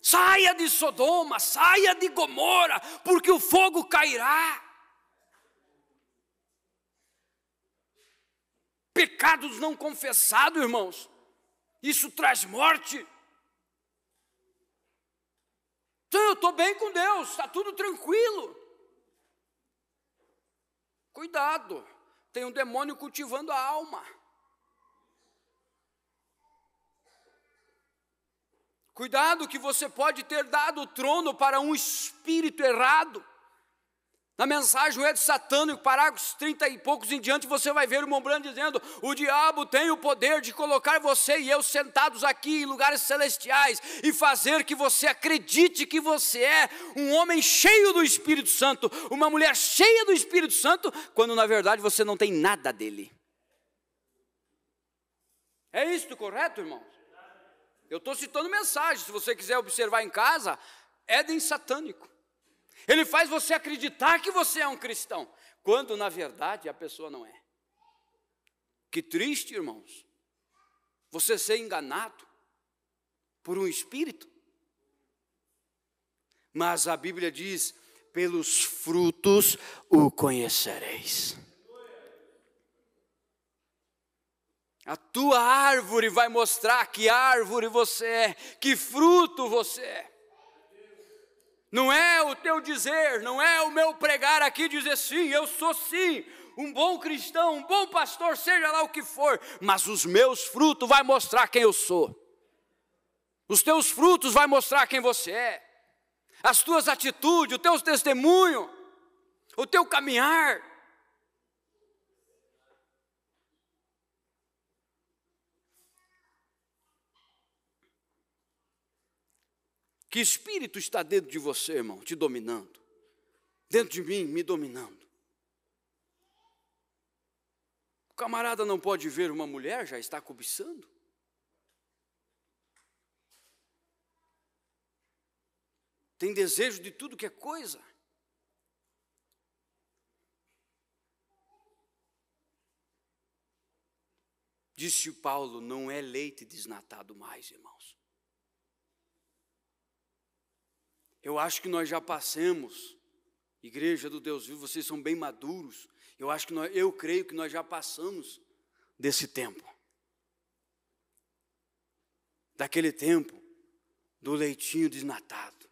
Saia de Sodoma, saia de Gomorra, porque o fogo cairá. Pecados não confessados, irmãos, isso traz morte. Então eu estou bem com Deus, está tudo tranquilo. Cuidado, tem um demônio cultivando a alma. Cuidado que você pode ter dado o trono para um espírito errado. Na mensagem, o Ed Satânico, parágrafos 30 e poucos em diante, você vai ver o irmão Brana dizendo: o diabo tem o poder de colocar você e eu sentados aqui em lugares celestiais e fazer que você acredite que você é um homem cheio do Espírito Santo, uma mulher cheia do Espírito Santo, quando na verdade você não tem nada dele. É isso correto, irmãos? Eu estou citando mensagem, se você quiser observar em casa, Éden satânico. Ele faz você acreditar que você é um cristão, quando na verdade a pessoa não é. Que triste, irmãos, você ser enganado por um espírito. Mas a Bíblia diz, pelos frutos o conhecereis. A tua árvore vai mostrar que árvore você é, que fruto você é. Não é o teu dizer, não é o meu pregar aqui dizer sim, eu sou sim, um bom cristão, um bom pastor, seja lá o que for, mas os meus frutos vai mostrar quem eu sou. Os teus frutos vai mostrar quem você é. As tuas atitudes, o teu testemunho, o teu caminhar. Que espírito está dentro de você, irmão, te dominando? Dentro de mim, me dominando. O camarada não pode ver uma mulher, já está cobiçando. Tem desejo de tudo que é coisa. Disse Paulo, não é leite desnatado mais, irmãos. Eu acho que nós já passamos, igreja do Deus vivo, vocês são bem maduros. Eu creio que nós já passamos desse tempo. Daquele tempo do leitinho desnatado.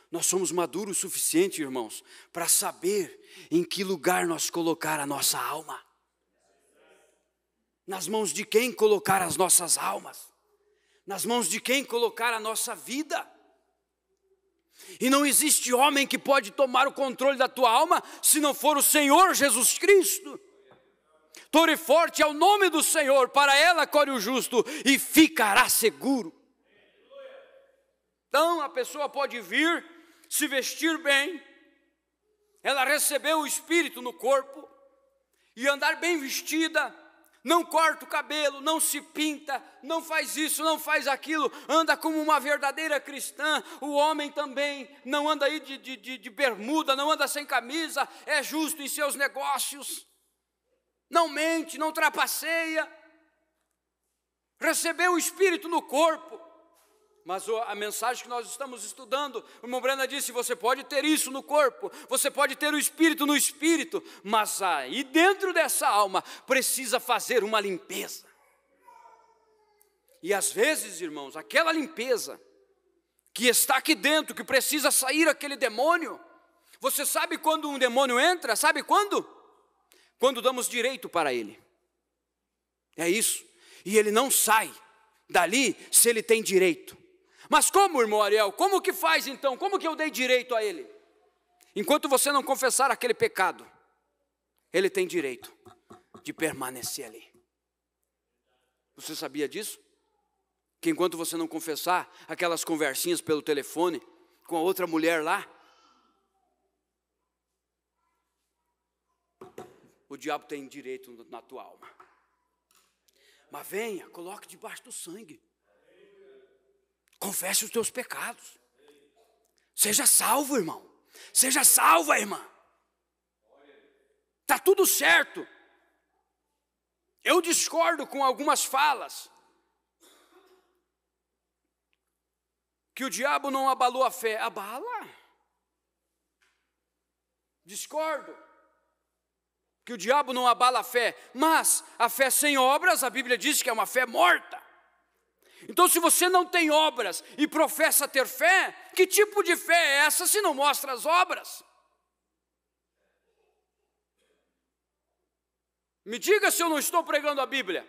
Nós somos maduros o suficiente, irmãos, para saber em que lugar nós colocar a nossa alma. Nas mãos de quem colocar as nossas almas. Nas mãos de quem colocar a nossa vida. E não existe homem que pode tomar o controle da tua alma se não for o Senhor Jesus Cristo. Torre forte é o nome do Senhor, para ela corre o justo e ficará seguro. Então a pessoa pode vir, se vestir bem, ela recebeu o Espírito no corpo e andar bem vestida. Não corta o cabelo, não se pinta, não faz isso, não faz aquilo, anda como uma verdadeira cristã. O homem também não anda aí de bermuda, não anda sem camisa, é justo em seus negócios, não mente, não trapaceia, recebeu o Espírito no corpo. Mas a mensagem que nós estamos estudando, o irmão Brana disse, você pode ter isso no corpo, você pode ter o Espírito no Espírito, mas aí dentro dessa alma precisa fazer uma limpeza. E às vezes, irmãos, aquela limpeza que está aqui dentro, que precisa sair aquele demônio, você sabe quando um demônio entra? Sabe quando? Quando damos direito para ele. É isso. E ele não sai dali se ele tem direito. Mas como, irmão Ariel? Como que faz então? Como que eu dei direito a ele? Enquanto você não confessar aquele pecado, ele tem direito de permanecer ali. Você sabia disso? Que enquanto você não confessar aquelas conversinhas pelo telefone com a outra mulher lá, o diabo tem direito na tua alma. Mas venha, coloque debaixo do sangue. Confesse os teus pecados. Seja salvo, irmão. Seja salva, irmã. Está tudo certo. Eu discordo com algumas falas. Que o diabo não abalou a fé. Abala. Discordo. Que o diabo não abala a fé. Mas a fé sem obras, a Bíblia diz que é uma fé morta. Então se você não tem obras e professa ter fé, que tipo de fé é essa se não mostra as obras? Me diga se eu não estou pregando a Bíblia.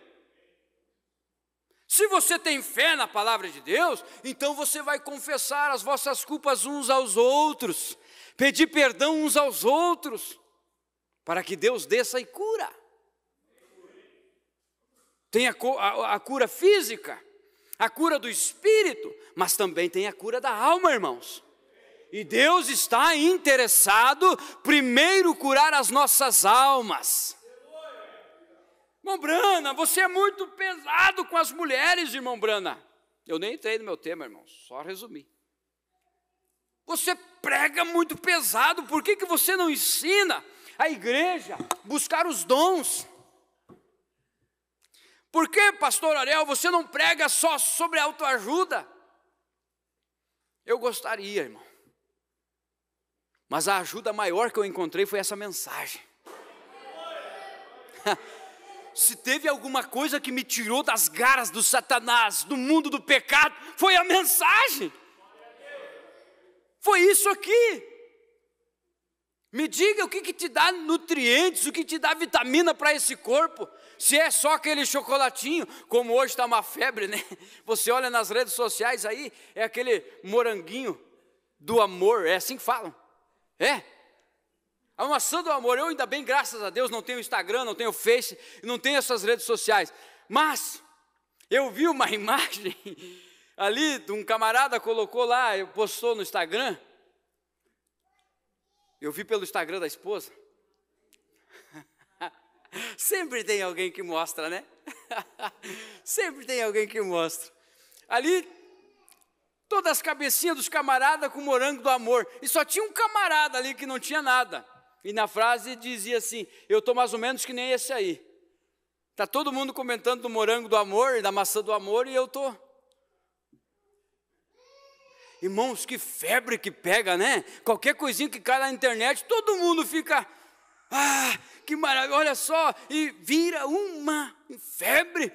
Se você tem fé na palavra de Deus, então você vai confessar as vossas culpas uns aos outros, pedir perdão uns aos outros, para que Deus desça e cura. Tem a cura física, a cura do espírito, mas também tem a cura da alma, irmãos. E Deus está interessado primeiro curar as nossas almas. Irmão Brana, você é muito pesado com as mulheres, irmão Brana. Eu nem entrei no meu tema, irmão, só resumi. Você prega muito pesado, por que você não ensina a igreja buscar os dons? Por que, pastor Ariel, você não prega só sobre autoajuda? Eu gostaria, irmão. Mas a ajuda maior que eu encontrei foi essa mensagem. Se teve alguma coisa que me tirou das garras do Satanás, do mundo do pecado, foi a mensagem. Foi isso aqui. Me diga o que te dá nutrientes, o que te dá vitamina para esse corpo. Se é só aquele chocolatinho, como hoje está uma febre, né? Você olha nas redes sociais aí, é aquele moranguinho do amor, é assim que falam. É? A maçã do amor. Eu ainda bem, graças a Deus, não tenho Instagram, não tenho Face, não tenho essas redes sociais. Mas eu vi uma imagem ali, de um camarada colocou lá, postou no Instagram. Eu vi pelo Instagram da esposa. Sempre tem alguém que mostra, né? Sempre tem alguém que mostra. Ali, todas as cabecinhas dos camaradas com morango do amor. E só tinha um camarada ali que não tinha nada. E na frase dizia assim: eu estou mais ou menos que nem esse aí. Está todo mundo comentando do morango do amor e da maçã do amor e eu estou. Irmãos, que febre que pega, né? Qualquer coisinha que cai na internet, todo mundo fica, que maravilha, olha só, e vira uma febre.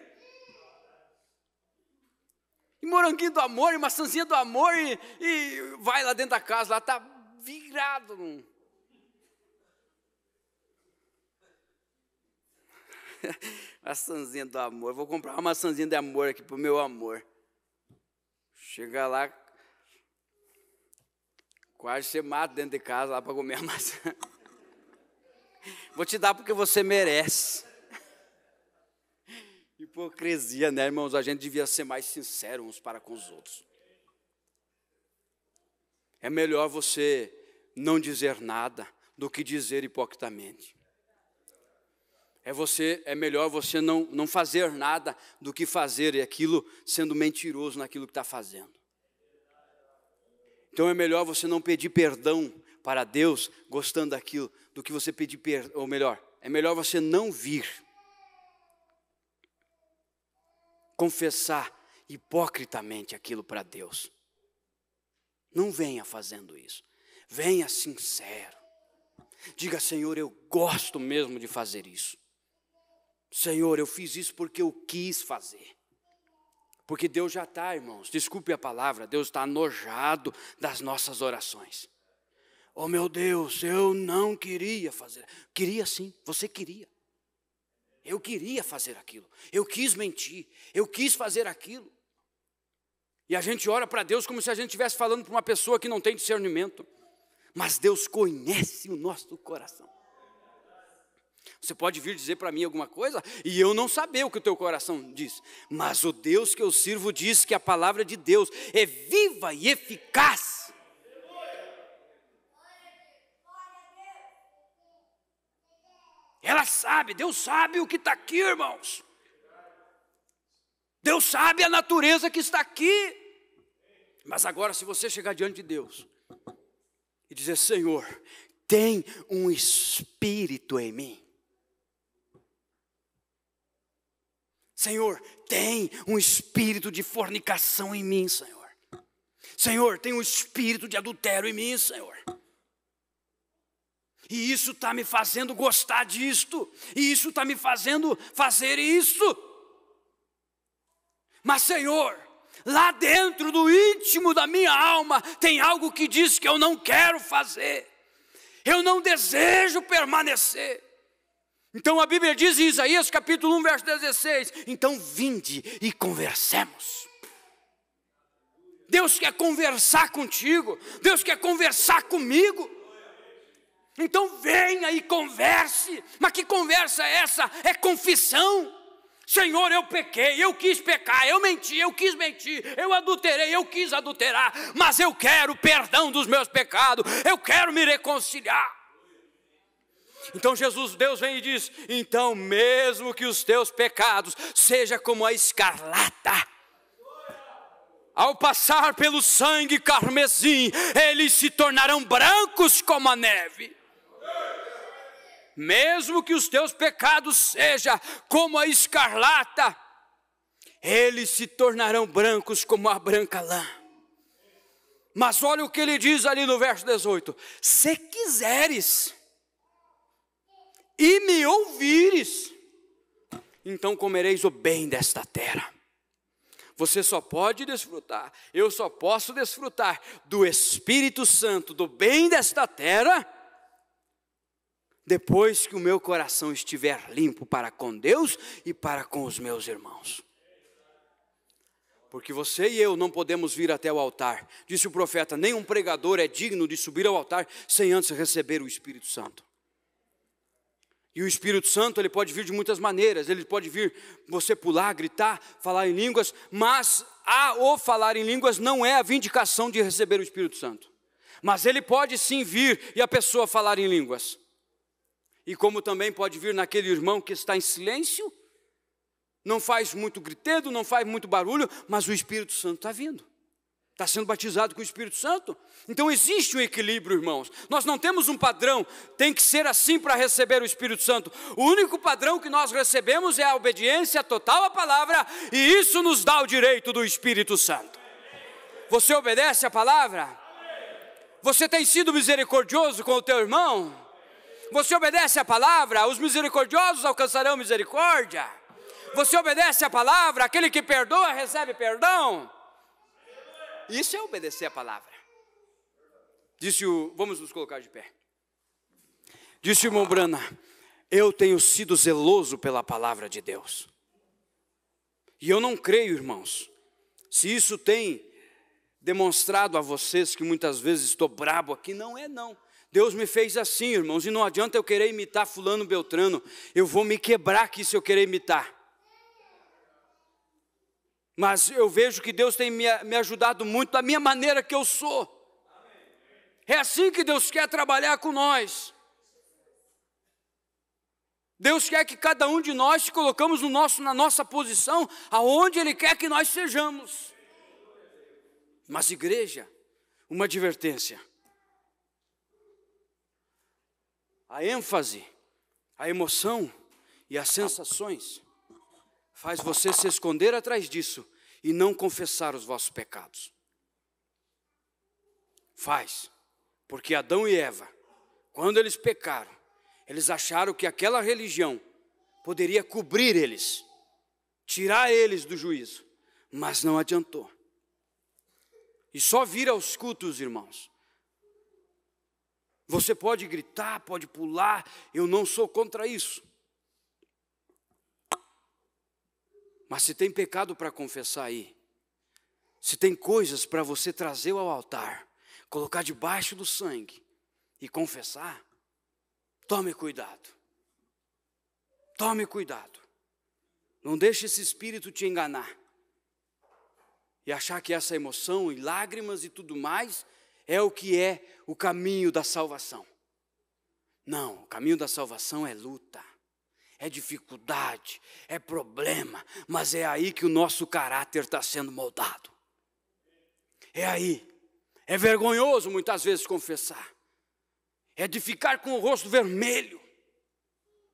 E moranguinho do amor, e maçãzinha do amor, e vai lá dentro da casa, lá está virado. Maçãzinha do amor, vou comprar uma maçãzinha de amor aqui para o meu amor. Chega lá, quase você mata dentro de casa lá para comer a maçã. Vou te dar porque você merece. Hipocrisia, né, irmãos? A gente devia ser mais sincero uns para com os outros. É melhor você não dizer nada do que dizer hipocritamente. É melhor você não fazer nada do que fazer aquilo sendo mentiroso naquilo que está fazendo. Então é melhor você não pedir perdão para Deus gostando daquilo do que você pedir perdão, ou melhor, é melhor você não vir confessar hipocritamente aquilo para Deus. Não venha fazendo isso. Venha sincero. Diga: Senhor, eu gosto mesmo de fazer isso. Senhor, eu fiz isso porque eu quis fazer. Porque Deus já está, irmãos, desculpe a palavra, Deus está enojado das nossas orações. Oh meu Deus, eu não queria fazer. Queria sim, você queria. Eu queria fazer aquilo. Eu quis mentir, eu quis fazer aquilo. E a gente ora para Deus como se a gente estivesse falando para uma pessoa que não tem discernimento. Mas Deus conhece o nosso coração. Você pode vir dizer para mim alguma coisa e eu não saber o que o teu coração diz. Mas o Deus que eu sirvo diz que a palavra de Deus é viva e eficaz. Ela sabe, Deus sabe o que está aqui, irmãos. Deus sabe a natureza que está aqui. Mas agora, se você chegar diante de Deus e dizer: Senhor, tem um espírito em mim. Senhor, tem um espírito de fornicação em mim, Senhor. Senhor, tem um espírito de adultério em mim, Senhor. E isso está me fazendo gostar disto. E isso está me fazendo fazer isso. Mas, Senhor, lá dentro do íntimo da minha alma, tem algo que diz que eu não quero fazer. Eu não desejo permanecer. Então a Bíblia diz em Isaías capítulo 1, verso 16, então vinde e conversemos. Deus quer conversar contigo, Deus quer conversar comigo. Então venha e converse. Mas que conversa é essa? É confissão. Senhor, eu pequei, eu quis pecar, eu menti, eu quis mentir, eu adulterei, eu quis adulterar, mas eu quero perdão dos meus pecados, eu quero me reconciliar. Então Deus vem e diz: então mesmo que os teus pecados sejam como a escarlata, ao passar pelo sangue carmesim, eles se tornarão brancos como a neve. Mesmo que os teus pecados sejam como a escarlata, eles se tornarão brancos como a branca lã. Mas olha o que ele diz ali no verso 18: se quiseres e me ouvires, então comereis o bem desta terra. Você só pode desfrutar, eu só posso desfrutar do Espírito Santo, do bem desta terra, depois que o meu coração estiver limpo para com Deus e para com os meus irmãos. Porque você e eu não podemos vir até o altar. Disse o profeta: nenhum pregador é digno de subir ao altar sem antes receber o Espírito Santo. E o Espírito Santo, ele pode vir de muitas maneiras. Ele pode vir você pular, gritar, falar em línguas. Mas o falar em línguas não é a vindicação de receber o Espírito Santo. Mas ele pode sim vir e a pessoa falar em línguas. E como também pode vir naquele irmão que está em silêncio, não faz muito gritedo, não faz muito barulho, mas o Espírito Santo está vindo. Está sendo batizado com o Espírito Santo. Então existe um equilíbrio, irmãos. Nós não temos um padrão, tem que ser assim para receber o Espírito Santo. O único padrão que nós recebemos é a obediência total à palavra, e isso nos dá o direito do Espírito Santo. Você obedece à palavra? Você tem sido misericordioso com o teu irmão? Você obedece à palavra? Os misericordiosos alcançarão misericórdia. Você obedece à palavra? Aquele que perdoa recebe perdão. Isso é obedecer a palavra. Vamos nos colocar de pé. Disse o irmão Brana: eu tenho sido zeloso pela palavra de Deus. E eu não creio, irmãos, se isso tem demonstrado a vocês que muitas vezes estou brabo aqui, não é não. Deus me fez assim, irmãos, e não adianta eu querer imitar fulano beltrano. Eu vou me quebrar aqui se eu querer imitar. Mas eu vejo que Deus tem me ajudado muito da minha maneira que eu sou. É assim que Deus quer trabalhar com nós. Deus quer que cada um de nós se colocamos na nossa posição, aonde Ele quer que nós sejamos. Mas igreja, uma advertência. A ênfase, a emoção e as sensações faz você se esconder atrás disso e não confessar os vossos pecados. Faz, porque Adão e Eva, quando eles pecaram, eles acharam que aquela religião poderia cobrir eles, tirar eles do juízo, mas não adiantou. E só vir aos cultos, irmãos. Você pode gritar, pode pular, eu não sou contra isso. Mas se tem pecado para confessar aí, se tem coisas para você trazer ao altar, colocar debaixo do sangue e confessar, tome cuidado. Tome cuidado. Não deixe esse espírito te enganar. E achar que essa emoção e lágrimas e tudo mais é o que é o caminho da salvação. Não, o caminho da salvação é luta. É dificuldade, é problema, mas é aí que o nosso caráter está sendo moldado. É aí. É vergonhoso muitas vezes confessar. É de ficar com o rosto vermelho.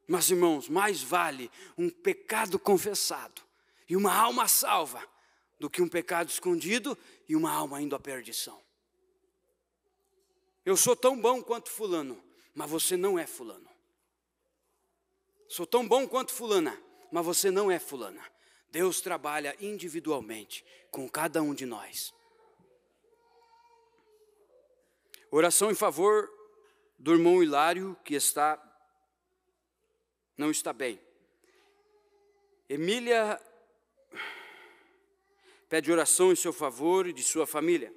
Mas, irmãos, mais vale um pecado confessado e uma alma salva do que um pecado escondido e uma alma indo à perdição. Eu sou tão bom quanto fulano, mas você não é fulano. Sou tão bom quanto fulana, mas você não é fulana. Deus trabalha individualmente com cada um de nós. Oração em favor do irmão Hilário, que não está bem. Emília pede oração em seu favor e de sua família.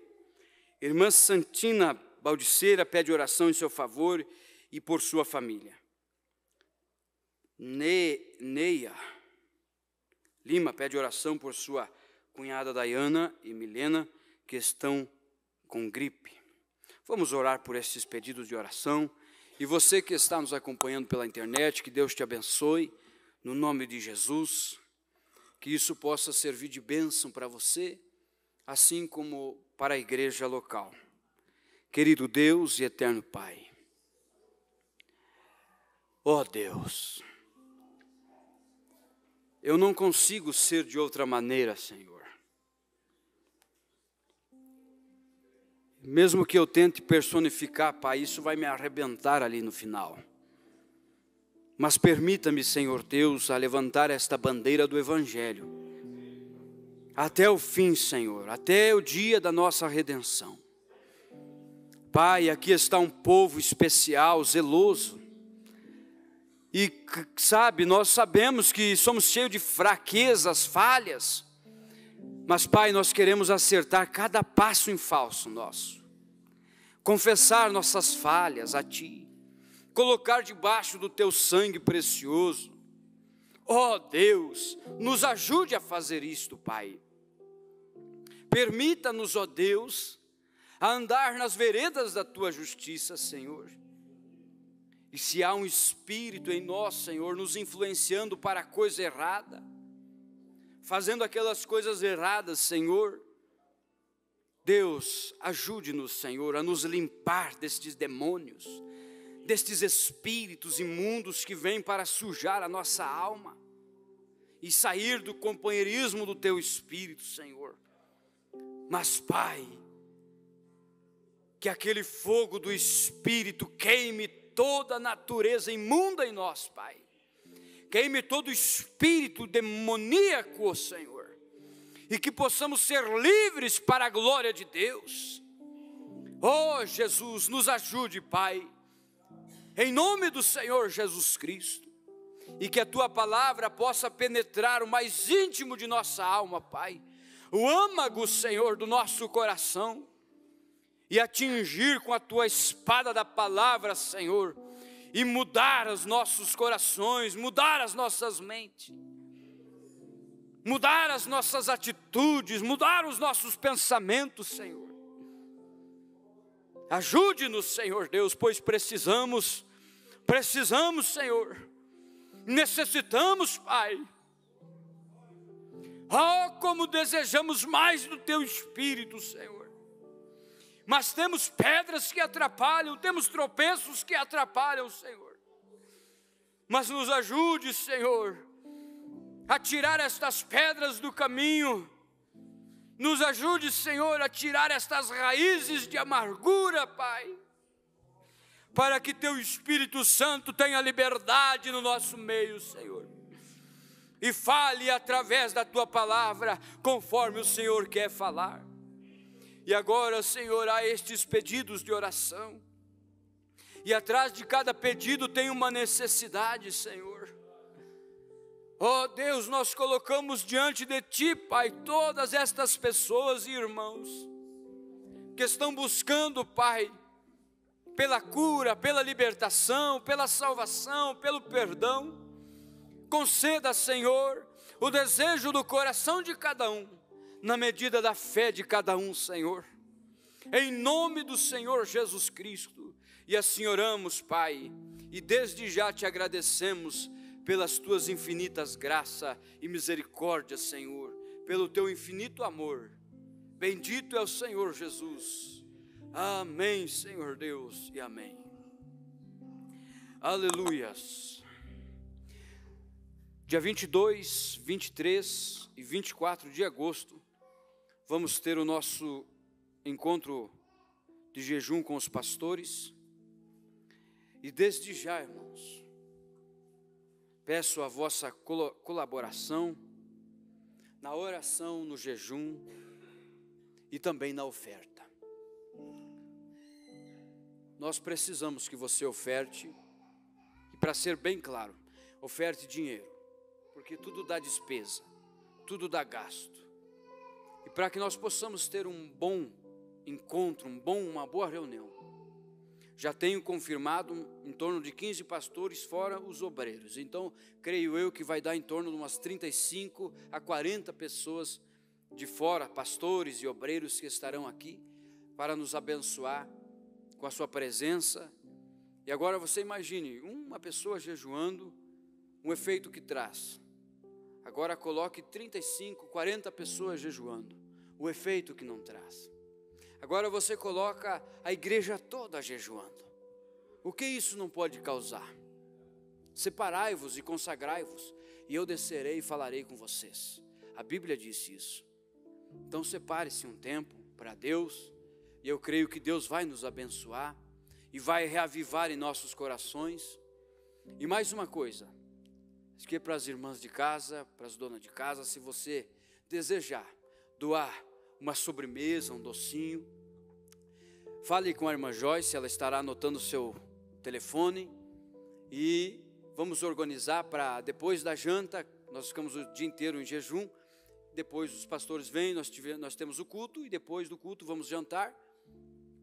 Irmã Santina Baldiceira pede oração em seu favor e por sua família. Neia Lima pede oração por sua cunhada Dayana e Milena, que estão com gripe. Vamos orar por esses pedidos de oração. E você que está nos acompanhando pela internet, que Deus te abençoe, no nome de Jesus, que isso possa servir de bênção para você, assim como para a igreja local. Querido Deus e eterno Pai, ó Deus, eu não consigo ser de outra maneira, Senhor. mesmo que eu tente personificar, Pai, isso vai me arrebentar ali no final. Mas permita-me, Senhor Deus, a levantar esta bandeira do Evangelho, até o fim, Senhor, até o dia da nossa redenção. Pai, aqui está um povo especial, zeloso, e sabe, nós sabemos que somos cheios de fraquezas, falhas, mas Pai, nós queremos acertar cada passo em falso nosso, confessar nossas falhas a Ti, colocar debaixo do Teu sangue precioso. Ó Deus, nos ajude a fazer isto, Pai. Permita-nos, ó Deus, a andar nas veredas da Tua justiça, Senhor. E se há um espírito em nós, Senhor, nos influenciando para a coisa errada, fazendo aquelas coisas erradas, Senhor, Deus, ajude-nos, Senhor, a nos limpar destes demônios, destes espíritos imundos que vêm para sujar a nossa alma e sair do companheirismo do Teu Espírito, Senhor. Mas, Pai, que aquele fogo do Espírito queime toda a natureza imunda em nós, Pai. Queime todo o espírito demoníaco, Senhor. E que possamos ser livres para a glória de Deus. Oh, Jesus, nos ajude, Pai. Em nome do Senhor Jesus Cristo. E que a Tua palavra possa penetrar o mais íntimo de nossa alma, Pai. O âmago, Senhor, do nosso coração, e atingir com a Tua espada da palavra, Senhor, e mudar os nossos corações, mudar as nossas mentes, mudar as nossas atitudes, mudar os nossos pensamentos, Senhor. Ajude-nos, Senhor Deus, pois precisamos, Senhor, necessitamos, Pai. Oh, como desejamos mais do Teu Espírito, Senhor. Mas temos pedras que atrapalham, temos tropeços que atrapalham, Senhor. Mas nos ajude, Senhor, a tirar estas pedras do caminho. Nos ajude, Senhor, a tirar estas raízes de amargura, Pai. Para que Teu Espírito Santo tenha liberdade no nosso meio, Senhor. E fale através da Tua palavra, conforme o Senhor quer falar. E agora, Senhor, há estes pedidos de oração. E atrás de cada pedido tem uma necessidade, Senhor. Oh Deus, nós colocamos diante de Ti, Pai, todas estas pessoas e irmãos que estão buscando, Pai, pela cura, pela libertação, pela salvação, pelo perdão. Conceda, Senhor, o desejo do coração de cada um, na medida da fé de cada um, Senhor. Em nome do Senhor Jesus Cristo. E assim oramos, Pai, e desde já Te agradecemos pelas Tuas infinitas graças e misericórdias, Senhor, pelo Teu infinito amor. Bendito é o Senhor Jesus. Amém, Senhor Deus, e amém. Aleluias. Dia 22, 23 e 24 de agosto, vamos ter o nosso encontro de jejum com os pastores. E desde já, irmãos, peço a vossa colaboração na oração, no jejum e também na oferta. Nós precisamos que você oferte, e para ser bem claro, oferte dinheiro. Porque tudo dá despesa, tudo dá gasto. E para que nós possamos ter um bom encontro, uma boa reunião, já tenho confirmado em torno de 15 pastores, fora os obreiros. Então, creio eu que vai dar em torno de umas 35 a 40 pessoas de fora, pastores e obreiros que estarão aqui, para nos abençoar com a sua presença. E agora você imagine, uma pessoa jejuando, um efeito que traz. Agora coloque 35, 40 pessoas jejuando, o efeito que não traz. Agora você coloca a igreja toda jejuando. O que isso não pode causar? Separai-vos e consagrai-vos, e eu descerei e falarei com vocês. A Bíblia diz isso. Então separe-se um tempo para Deus, E eu creio que Deus vai nos abençoar e vai reavivar em nossos corações. E mais uma coisa, isso aqui é para as irmãs de casa, para as donas de casa, se você desejar doar uma sobremesa, um docinho, fale com a irmã Joyce, ela estará anotando o seu telefone e vamos organizar para depois da janta. Nós ficamos o dia inteiro em jejum, depois os pastores vêm, nós temos o culto e depois do culto vamos jantar,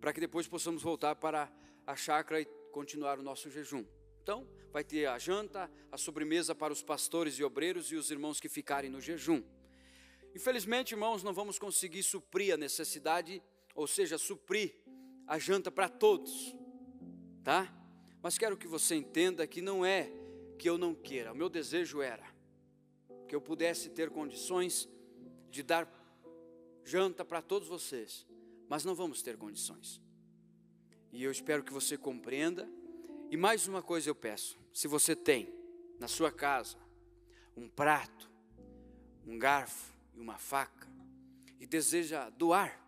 para que depois possamos voltar para a chácara e continuar o nosso jejum. Então, vai ter a janta, a sobremesa para os pastores e obreiros e os irmãos que ficarem no jejum. Infelizmente, irmãos, não vamos conseguir suprir a necessidade, ou seja, suprir a janta para todos, tá? Mas quero que você entenda que não é que eu não queira, o meu desejo era que eu pudesse ter condições de dar janta para todos vocês, mas não vamos ter condições. E eu espero que você compreenda. E mais uma coisa eu peço, se você tem na sua casa um prato, um garfo e uma faca, e deseja doar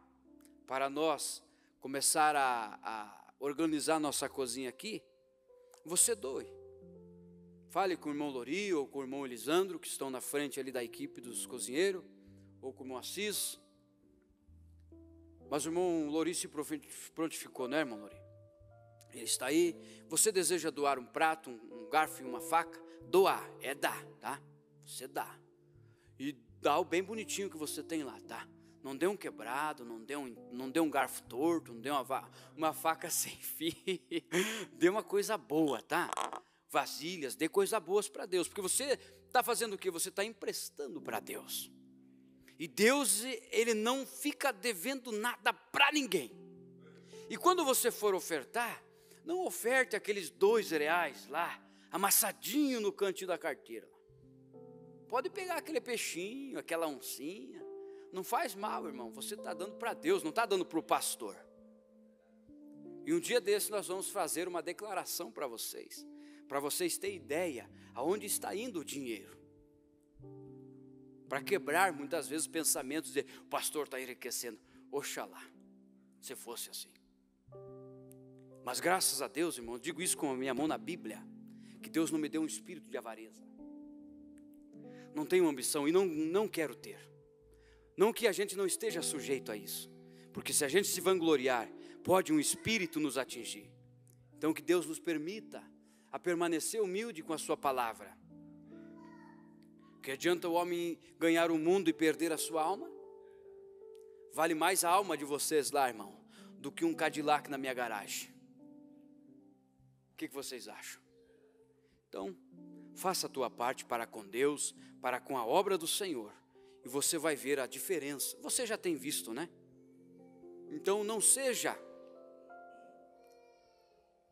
para nós começar a organizar nossa cozinha aqui, você doe. Fale com o irmão Lori ou com o irmão Elisandro, que estão na frente ali da equipe dos cozinheiros, ou com o irmão Assis. Mas o irmão Lori se prontificou, não é, irmão Lori? Ele está aí. Você deseja doar um prato, um garfo e uma faca? Doar, é dar, tá? Você dá. E dá o bem bonitinho que você tem lá, tá? Não dê um quebrado, não dê um garfo torto, não dê uma faca sem fio. Dê uma coisa boa, tá? Vasilhas, dê coisas boas para Deus. Porque você está fazendo o quê? Você está emprestando para Deus. E Deus, Ele não fica devendo nada para ninguém. E quando você for ofertar, não oferte aqueles R$2 lá, amassadinho no cantinho da carteira. Pode pegar aquele peixinho, aquela oncinha. Não faz mal, irmão. Você está dando para Deus, não está dando para o pastor. E um dia desse nós vamos fazer uma declaração para vocês terem ideia aonde está indo o dinheiro. Para quebrar muitas vezes pensamentos de o pastor está enriquecendo. Oxalá, se fosse assim. Mas graças a Deus, irmão, digo isso com a minha mão na Bíblia, que Deus não me deu um espírito de avareza. Não tenho ambição e não quero ter. Não que a gente não esteja sujeito a isso, porque se a gente se vangloriar, pode um espírito nos atingir. Então que Deus nos permita a permanecer humilde com a sua palavra. Que adianta o homem ganhar o mundo e perder a sua alma? Vale mais a alma de vocês lá, irmão, do que um Cadillac na minha garagem. O que vocês acham? Então, faça a tua parte para com Deus, para com a obra do Senhor, e você vai ver a diferença. Você já tem visto, né? Então não seja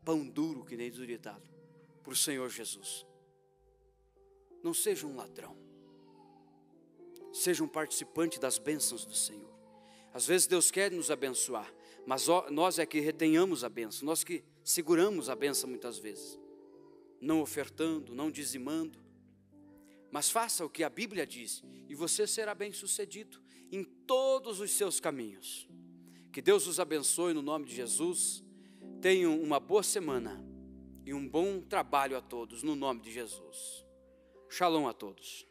pão duro, que nem diz o ditado, para o Senhor Jesus. Não seja um ladrão. Seja um participante das bênçãos do Senhor. Às vezes Deus quer nos abençoar, mas nós é que retenhamos a bênção, nós que seguramos a bênção muitas vezes, não ofertando, não dizimando. Mas faça o que a Bíblia diz, e você será bem sucedido em todos os seus caminhos. Que Deus os abençoe no nome de Jesus. Tenham uma boa semana e um bom trabalho a todos no nome de Jesus. Shalom a todos.